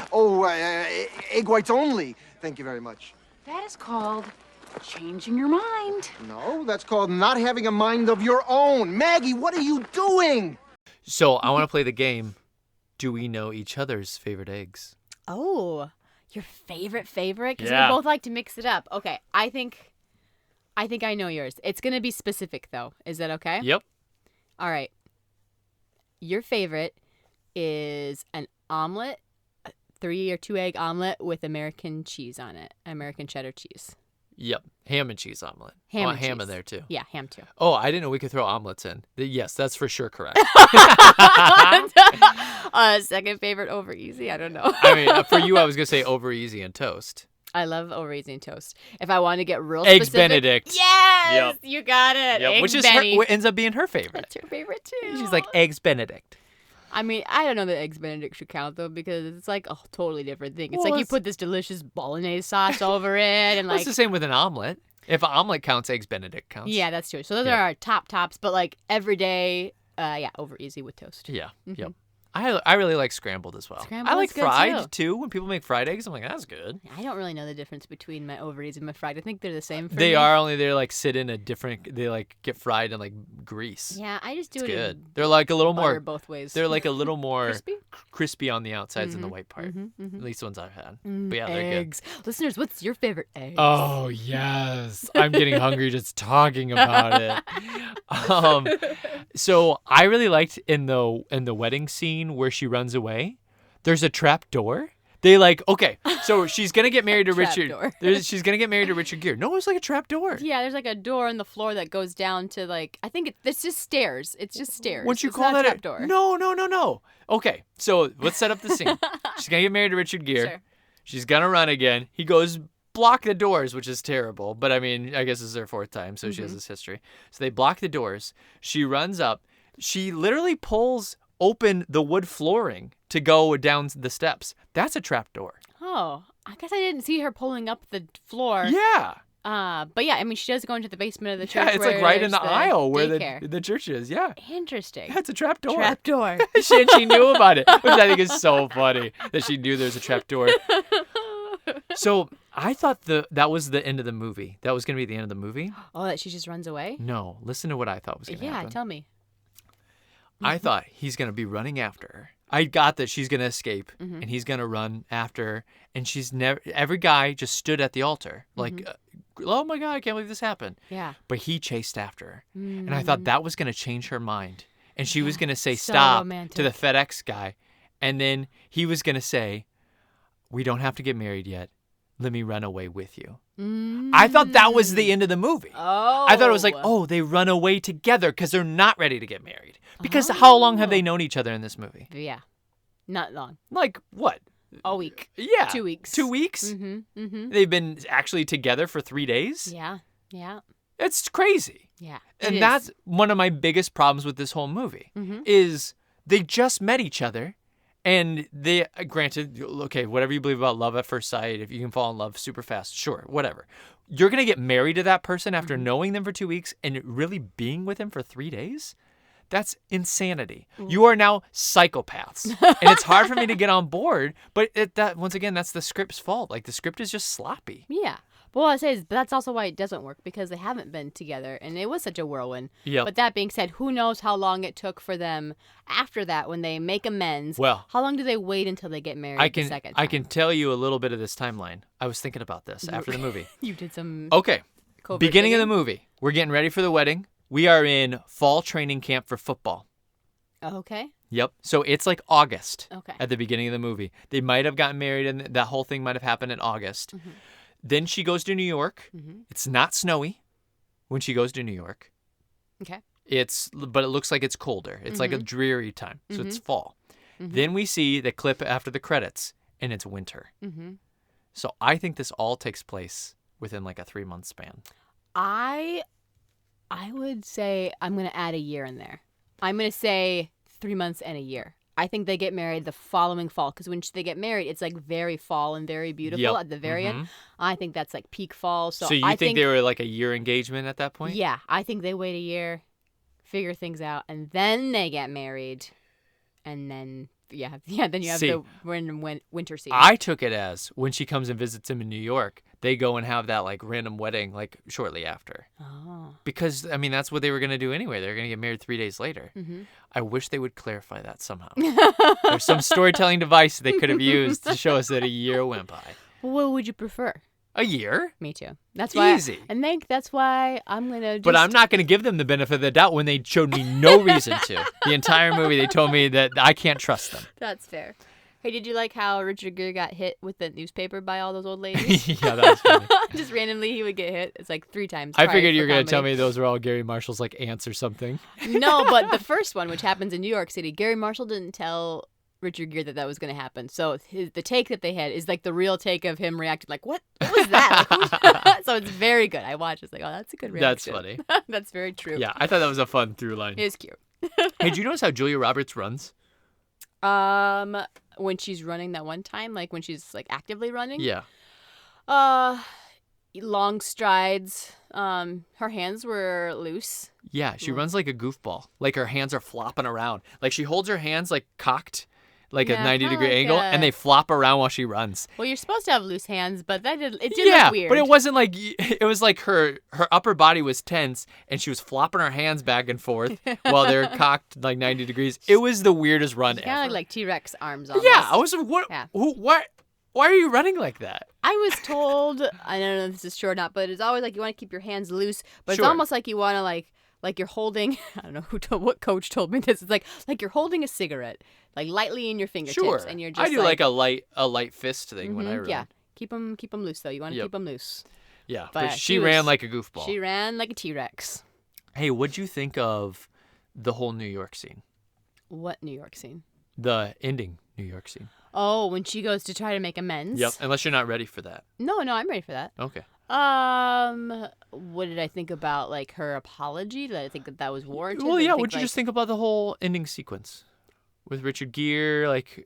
egg whites only. Thank you very much. That is called changing your mind. No, that's called not having a mind of your own. Maggie, what are you doing? So I want to play the game. Do we know each other's favorite eggs? Oh, your favorite? Because Yeah. we both like to mix it up. Okay, I think I know yours. It's going to be specific, though. Is that okay? Yep. All right. Your favorite is an omelet, a 3 or 2 egg omelet with American cheese on it, American cheddar cheese. Yep. Ham and cheese omelet. Ham I and want ham cheese. in there too. Yeah, ham too. Oh, I didn't know we could throw omelets in. Yes, that's for sure correct. Second favorite over easy? I don't know. I mean, for you, I was going to say over easy and toast. I love over easy and toast. If I want to get real Eggs specific. Benedict. Yes! Yep. You got it. Yep. Eggs Which is Benny. what ends up being her favorite. That's her favorite too. She's like, Eggs Benedict. I mean, I don't know that Eggs Benedict should count, though, because it's like a totally different thing. It's Well, like you it's- put this delicious bolognese sauce over it, and Well, like... it's the same with an omelet. If an omelet counts, Eggs Benedict counts. Yeah, that's true. So those Yeah. are our top tops, but like every day, over easy with toast. Yeah. Mhm. Yep. I really like scrambled as well. Scrambled I like is good, fried too. too. When people make fried eggs, I'm like, that's good. I don't really know the difference between my over easy and my fried. I think they're the same for me. They are, only they like sit in a different. They like get fried in like grease. Yeah, I just do It's it good. in They're like a little butter more. both ways. They're like a little more Crispy? crispy on the outsides than the Mhm, white part. mhm, mhm. At least the ones I've had. But yeah, they're eggs. Listeners, what's your favorite egg? good. Oh yes, I'm getting hungry just talking about it. So I really liked in the wedding scene where she runs away. There's a trap door. They so she's gonna get married to Trap Richard. door. She's gonna get married to Richard Gere. No, it's like a trap door. Yeah, there's like a door in the floor that goes down to like I think it's just stairs. It's just stairs. Wouldn't you It's call not that a trap door? No. Okay, so let's set up the scene. She's gonna get married to Richard Gere. Sure. She's gonna run again. He goes block the doors, which is terrible. But I mean, I guess it's their 4th time, so she has this history. So they block the doors. She runs up. She literally pulls open the wood flooring to go down the steps. That's a trap door. Oh, I guess I didn't see her pulling up the floor. Yeah. But yeah, I mean, she does go into the basement of the church. Yeah, it's like where right in there's the aisle where daycare. the church is. Yeah. Interesting. Yeah, it's a trap door. Trap door. she knew about it, which I think is so funny that she knew there's a trap door. So I thought that was the end of the movie. That was going to be the end of the movie. Oh, that she just runs away? No, listen to what I thought was going to happen. Yeah, tell me. I thought he's going to be running after her. I got that she's going to escape Mm-hmm. and he's going to run after her. And she's never, every guy just stood at the altar like, oh my God, I can't believe this happened. Yeah. But he chased after her. And I thought that was going to change her mind. And she was going to say so stop romantic. to the FedEx guy. And then he was going to say, we don't have to get married yet. Let me run away with you. I thought that was the end of the movie. Oh. I thought it was like, oh, they run away together because they're not ready to get married. Because how long have they known each other in this movie? Yeah. Not long. Like what? A week. Yeah. 2 weeks. 2 weeks? Mm-hmm. Mm-hmm. They've been actually together for 3 days? Yeah. Yeah. It's crazy. Yeah. And It that's is. one of my biggest problems with this whole movie Mm-hmm. is they just met each other. And they, granted, okay, whatever you believe about love at first sight, if you can fall in love super fast, sure, whatever. You're going to get married to that person after knowing them for 2 weeks and really being with them for 3 days? That's insanity. You are now psychopaths. And it's hard for me to get on board, but that once again, that's the script's fault. Like, the script is just sloppy. Yeah. But what I say is, but that's also why it doesn't work, because they haven't been together, and it was such a whirlwind. Yep. But that being said, who knows how long it took for them after that when they make amends. Well, how long do they wait until they get married the second time? I can tell you a little bit of this timeline. I was thinking about this after the movie. You did some Okay. covert Beginning of the digging? movie. We're getting ready for the wedding. We are in fall training camp for football. Okay. Yep. So it's like August Okay. at the beginning of the movie. They might have gotten married, and that whole thing might have happened in August. Then she goes to New York. It's not snowy when she goes to New York. Okay. But it looks like it's colder. It's like a dreary time. So it's fall. Then we see the clip after the credits, and it's winter. So I think this all takes place within like a 3-month span. I would say I'm going to add a year in there. I'm going to say 3 months and a year. I think they get married the following fall, because when they get married, it's like very fall and very beautiful at the very end. I think that's like peak fall. So you think they were like a year engagement at that point? Yeah, I think they wait a year, figure things out, and then they get married, and then then you have the winter scene. I took it as when she comes and visits him in New York, they go and have that like random wedding like shortly after. Oh. Because I mean that's what they were gonna do anyway. They're gonna get married 3 days later. I wish they would clarify that somehow. There's some storytelling device they could have used to show us that a year went by. What would you prefer? A year? Me too. That's why. Easy. I think that's why I'm gonna. But I'm not gonna give them the benefit of the doubt when they showed me no reason to. The entire movie, they told me that I can't trust them. That's fair. Hey, did you like how Richard Gere got hit with the newspaper by all those old ladies? Yeah, that was funny. Just randomly, he would get hit. It's like 3 times. I figured you were going to tell me those were all Gary Marshall's like ants or something. No, but the first one, which happens in New York City, Gary Marshall didn't tell Richard Gere that was going to happen. So the take that they had is like the real take of him reacting like, what was that? Like, so it's very good. I watched. It's like, oh, that's a good reaction. That's funny. That's very true. Yeah, I thought that was a fun through line. It is cute. Hey, did you notice how Julia Roberts runs? When she's running that one time, like when she's like actively running. Yeah. Long strides. Her hands were loose. Yeah, she runs like a goofball. Like her hands are flopping around. Like she holds her hands like cocked, like a 90-degree angle, and they flop around while she runs. Well, you're supposed to have loose hands, but it did look weird. But it wasn't like it was like her upper body was tense and she was flopping her hands back and forth while they're cocked like 90 degrees. It was the weirdest run ever. Kind of like T-Rex arms almost. Yeah, I was what? Yeah. Why are you running like that? I was told, I don't know if this is true or not, but it's always like you want to keep your hands loose, but Sure. it's almost like you want to like you're holding, I don't know what coach told me this. It's like you're holding a cigarette, like lightly in your fingertips, Sure. and you're just I do like a light fist thing when I run. Yeah, keep them loose though. You want to keep them loose. Yeah, but she ran like a goofball. She ran like a T-Rex. Hey, what'd you think of the whole New York scene? What New York scene? The ending New York scene. Oh, when she goes to try to make amends. Yep. Unless you're not ready for that. No, I'm ready for that. Okay. What did I think about like her apology? Did I think that was warranted? Well, yeah. What'd you just think about the whole ending sequence with Richard Gere? Like,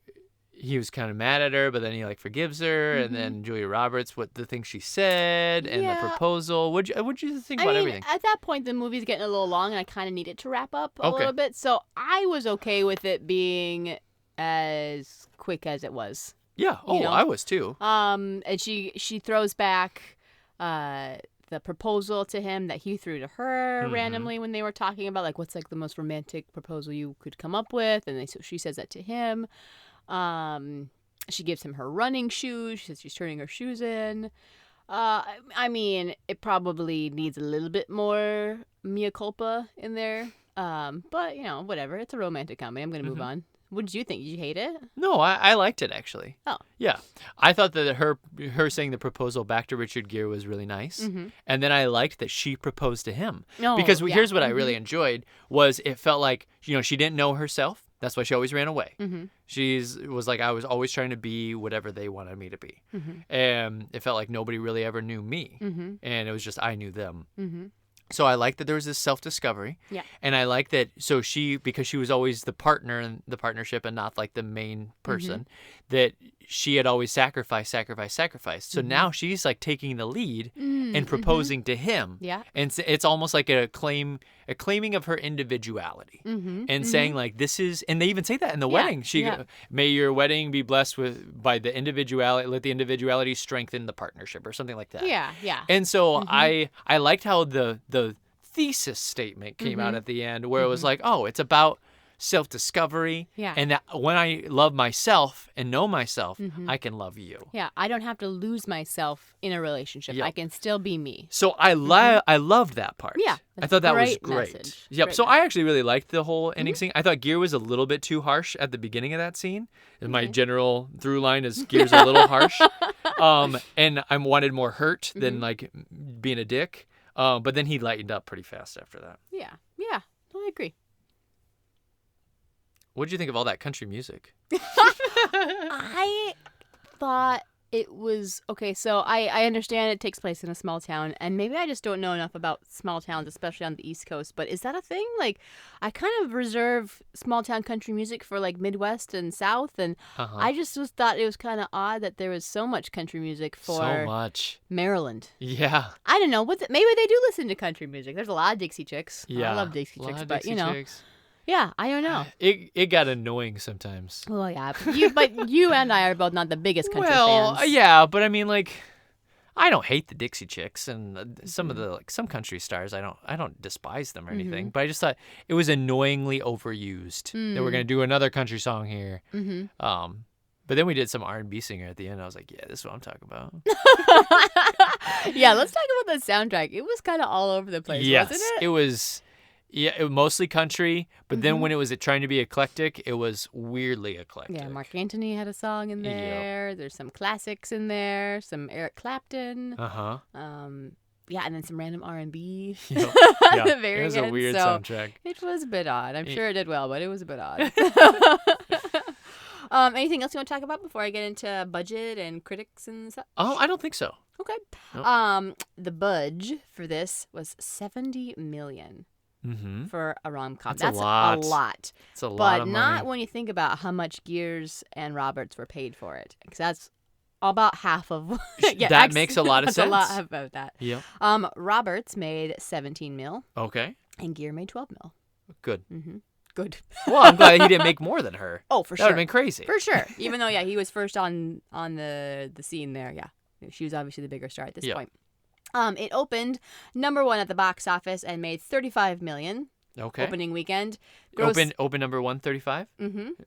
he was kind of mad at her, but then he like forgives her, and then Julia Roberts, what the things she said, and the proposal. What'd you think about everything? At that point, the movie's getting a little long, and I kind of need it to wrap up a little bit. So I was okay with it being as quick as it was. Yeah. Oh, I was too. And she throws back the proposal to him that he threw to her randomly when they were talking about like what's like the most romantic proposal you could come up with, and she says that to him. She gives him her running shoes. She says she's turning her shoes in. I mean, it probably needs a little bit more mea culpa in there. But whatever. It's a romantic comedy. I'm gonna move on. What did you think? Did you hate it? No, I liked it actually. Oh. Yeah. I thought that her saying the proposal back to Richard Gere was really nice. And then I liked that she proposed to him. Because here's what I really enjoyed was it felt like, she didn't know herself. That's why she always ran away. She was like, I was always trying to be whatever they wanted me to be. And it felt like nobody really ever knew me. And it was just, I knew them. So I like that there was this self-discovery. Yeah. And I like that, because she was always the partner in the partnership and not like the main person, that she had always sacrificed. So now she's like taking the lead and proposing to him. Yeah. And it's almost like a claiming of her individuality and saying like, this is, and they even say that in the wedding. May your wedding be blessed by the individuality, let the individuality strengthen the partnership or something like that. Yeah. Yeah. And so I liked how the thesis statement came out at the end where it was like, oh, it's about self-discovery. Yeah. And that when I love myself and know myself, I can love you. Yeah, I don't have to lose myself in a relationship. Yep. I can still be me. So I loved that part. Yeah, I thought that was great great. message. Yep. Great So I actually really liked the whole ending scene. I thought Gere was a little bit too harsh at the beginning of that scene. And my general through line is Gere's a little harsh. And I wanted more hurt than like being a dick. But then he lightened up pretty fast after that. Yeah, yeah, I agree. What did you think of all that country music? I thought it was okay. So I understand it takes place in a small town, and maybe I just don't know enough about small towns, especially on the East Coast. But is that a thing? Like, I kind of reserve small town country music for like Midwest and South, and I just thought it was kind of odd that there was so much country music for So much. Maryland. Yeah. I don't know. Maybe they do listen to country music. There's a lot of Dixie Chicks. Yeah. I love Dixie A lot Chicks, of but Dixie you know. Chicks. Yeah, I don't know. It got annoying sometimes. Well, yeah, but you and I are both not the biggest country fans. Yeah, but I mean, like, I don't hate the Dixie Chicks and some of the some country stars. I don't despise them or anything. But I just thought it was annoyingly overused. That we're gonna do another country song here. But then we did some R&B singer at the end. I was like, yeah, this is what I'm talking about. Yeah, let's talk about the soundtrack. It was kind of all over the place, Yes, wasn't it? it was. Yeah, it was mostly country, but then when it was trying to be eclectic, it was weirdly eclectic. Yeah, Mark Antony had a song in there. There's some classics in there, some Eric Clapton. Uh-huh. Yeah, and then some random R&B. Yep. At Yeah, the very it was a end. weird So soundtrack. It was a bit odd. I'm sure it did well, but it was a bit odd. Anything else you want to talk about before I get into budget and critics and stuff? Oh, I don't think so. Okay. Nope. The budget for this was $70 million. For a rom-com. That's a lot. a lot. It's a lot But of money. not when you think about how much Gears and Roberts were paid for it. Because that's about half of... That makes a lot of that's a lot sense. about that. Yep. Roberts made $17 million. Okay. And Gere made $12 million. Good. Good. Well, I'm glad he didn't make more than her. Oh, for That sure. would have been crazy. For sure. Even though, he was first on the scene there. Yeah. She was obviously the bigger star at this point. It opened number 1 at the box office and made $35 million. Okay. Opening weekend. Open number 135?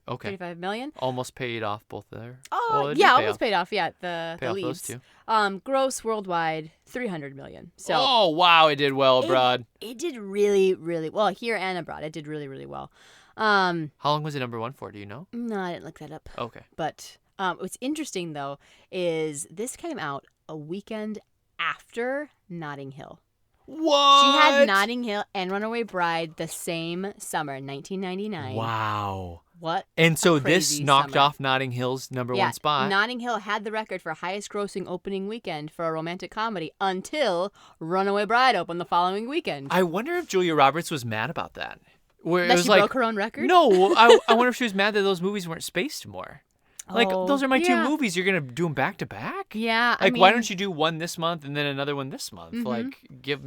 Okay. $35 million. Almost paid off both there. Oh, well, it did yeah, pay almost off. paid off. Yeah, the Pay off leads. those two. Gross worldwide, $300 million. So oh, wow, it did well abroad. It did really, really well here and abroad. It did really, really well. How long was it number 1 for? Do you know? No, I didn't look that up. Okay. But what's interesting though is this came out a weekend after Notting Hill. What? She had Notting Hill and Runaway Bride the same summer, 1999. Wow. What? And so a this crazy knocked summer. off Notting Hill's number 1 spot. Notting Hill had the record for highest grossing opening weekend for a romantic comedy until Runaway Bride opened the following weekend. I wonder if Julia Roberts was mad about that. Where That it was she like, broke her own record? No, I wonder if she was mad that those movies weren't spaced more. Like, Oh, those are my two yeah. movies. You're going to do them back to back? Yeah, Like, why don't you do one this month and then another one this month? Mm-hmm. Like,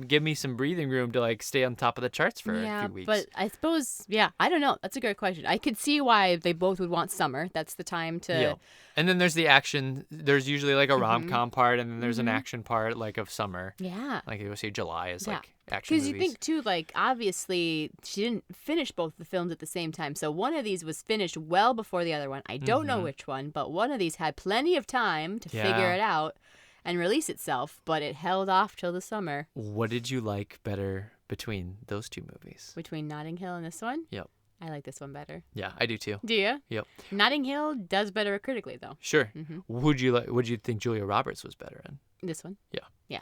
give me some breathing room to, like, stay on top of the charts for a few weeks. But I suppose, I don't know. That's a good question. I could see why they both would want summer. That's the time to... Yeah. And then there's the action. There's usually, like, a rom-com part, and then there's an action part, like, of summer. Yeah. Like, you would say July is, Yeah. like, action movies. Because you think, too, like, obviously, she didn't finish both the films at the same time. So one of these was finished well before the other one. I don't know which one, but one of these had plenty of time to figure it out and release itself, but it held off till the summer. What did you like better between those two movies? Between Notting Hill and this one? Yep. I like this one better. Yeah, I do, too. Do you? Yep. Notting Hill does better critically, though. Sure. Would you think Julia Roberts was better in? This one? Yeah. Yeah.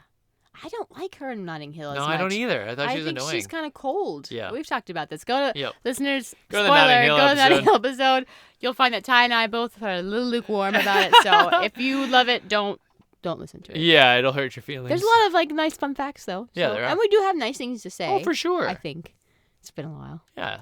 I don't like her in Notting Hill as No, much. I don't either. I thought she was think annoying. she's kind of cold. Yeah. We've talked about this. Go to listeners. Go to the spoiler. Notting Hill go to the Notting episode. Hill episode. You'll find that Ty and I both are a little lukewarm about it. So if you love it, don't listen to it. Yeah, it'll hurt your feelings. There's a lot of like nice fun facts though. Yeah, So- there are. And we do have nice things to say. Oh, for sure. I think it's been a while. Yeah.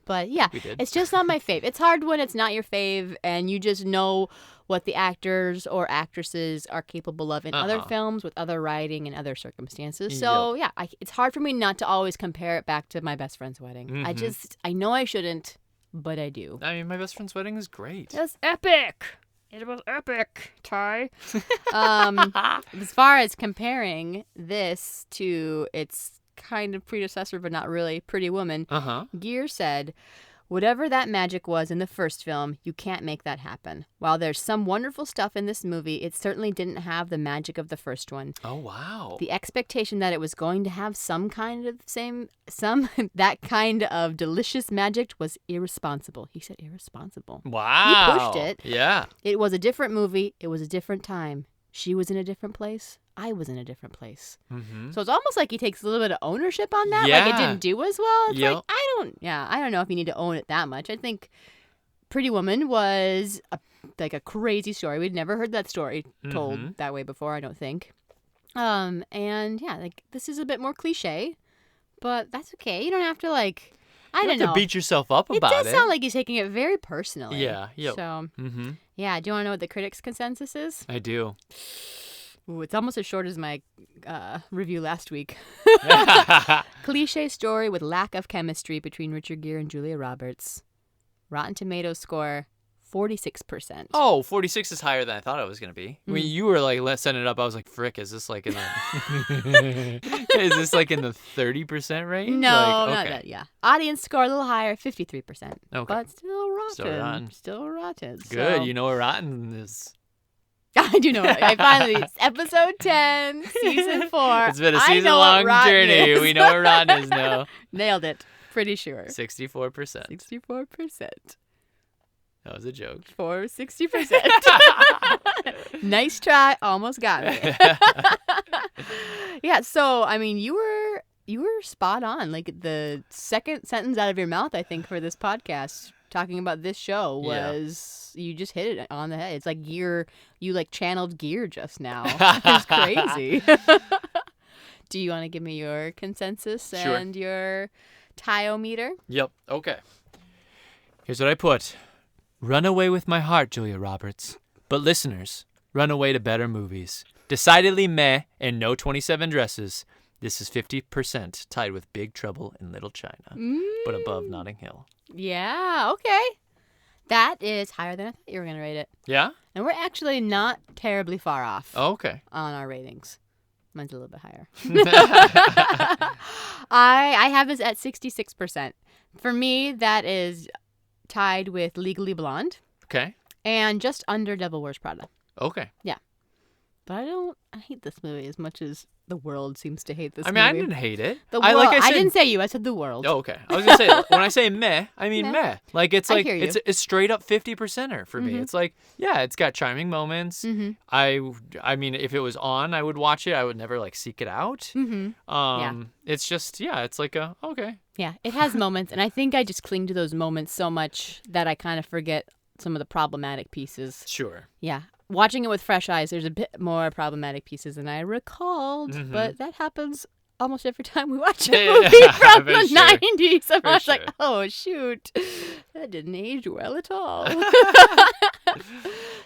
But yeah, We did. it's just not my fave. It's hard when it's not your fave and you just know what the actors or actresses are capable of in other films with other writing and other circumstances. So it's hard for me not to always compare it back to My Best Friend's Wedding. I know I shouldn't, but I do. I mean, My Best Friend's Wedding is great. It's epic. It was epic, Ty. As far as comparing this to its kind of predecessor, but not really, Pretty Woman, Gere said, Whatever that magic was in the first film, you can't make that happen. While there's some wonderful stuff in this movie, it certainly didn't have the magic of the first one. Oh, wow. The expectation that it was going to have that kind of delicious magic was irresponsible. He said irresponsible. Wow. He pushed it. Yeah. It was a different movie. It was a different time. She was in a different place. I was in a different place. Mm-hmm. So it's almost like he takes a little bit of ownership on that. Yeah. Like it didn't do as well. It's Yep. like, I don't know if you need to own it that much. I think Pretty Woman was a crazy story. We'd never heard that story told that way before, I don't think. And yeah, like this is a bit more cliche, but that's okay. You don't have to I don't know. You have to beat yourself up about it. It does sound like he's taking it very personally. Yeah. Yep. So, Mm-hmm. yeah. Do you want to know what the critics' consensus is? I do. Ooh, it's almost as short as my review last week. Cliche story with lack of chemistry between Richard Gere and Julia Roberts. Rotten Tomatoes score 46%. Oh, 46 is higher than I thought it was going to be. When you were setting it up, I was like, frick, is this in the is this in the 30% range? No, not not that. Yeah. Audience score a little higher, 53%. Okay. But still rotten. Still rotten. So. Good. You know what rotten is. I do know. I finally, it's episode 10, season 4. It's been a season-long journey. Is. We know what rotten is now. Nailed it. Pretty sure. 64%. 64%. That was a joke. For 60%. Nice try. Almost got me. Yeah, so, I mean, you were spot on. Like, the second sentence out of your mouth, I think, for this podcast, talking about this show was... You just hit it on the head. It's like you channeled Gere just now. It's crazy. Do you want to give me your consensus and your Ty-o-meter? Yep. Okay. Here's what I put. Run away with my heart, Julia Roberts. But listeners, run away to better movies. Decidedly meh and no 27 dresses. This is 50% tied with Big Trouble in Little China, but above Notting Hill. Yeah, okay. That is higher than I thought you were going to rate it. Yeah? And we're actually not terribly far off Okay. on our ratings. Mine's a little bit higher. I have this at 66%. For me, that is tied with Legally Blonde. Okay. And just under Devil Wears Prada. Okay. Yeah. But I hate this movie as much as the world seems to hate this I movie. mean, I didn't hate it. The world. I didn't say you. I said the world. Oh, okay. I was going to say, when I say meh, I mean meh. Like, it's I hear you. it's straight up 50%er for me. It's like, yeah, it's got charming moments. I mean, if it was on, I would watch it. I would never, seek it out. It's just, it's like okay. Yeah, it has moments, and I think I just cling to those moments so much that I kind of forget some of the problematic pieces. Sure. Yeah. Watching it with fresh eyes, there's a bit more problematic pieces than I recalled, but that happens almost every time we watch a movie from the 90s. And I was like, oh, shoot, that didn't age well at all.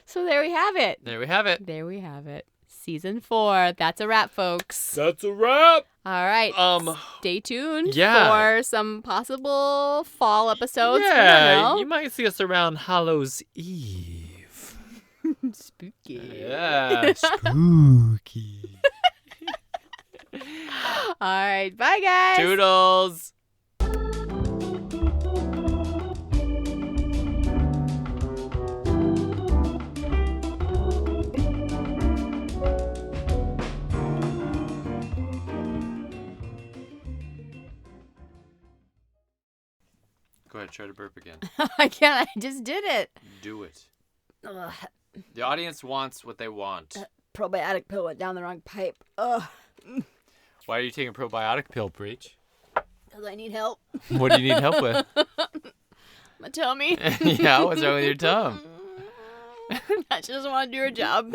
So there we have it. There we have it. There we have it. Season 4. That's a wrap, folks. That's a wrap. All right. Stay tuned Yeah. for some possible fall episodes. Yeah, you might see us around Hallows Eve. Spooky. Yeah, spooky. All right. Bye, guys. Toodles. Go ahead, try to burp again. I can't. I just did it. Do it. Ugh. The audience wants what they want. Probiotic pill went down the wrong pipe. Ugh. Why are you taking a probiotic pill, Breach? Because I need help. What do you need help with? My tummy. Yeah, what's wrong with your tongue? I just want to do her job.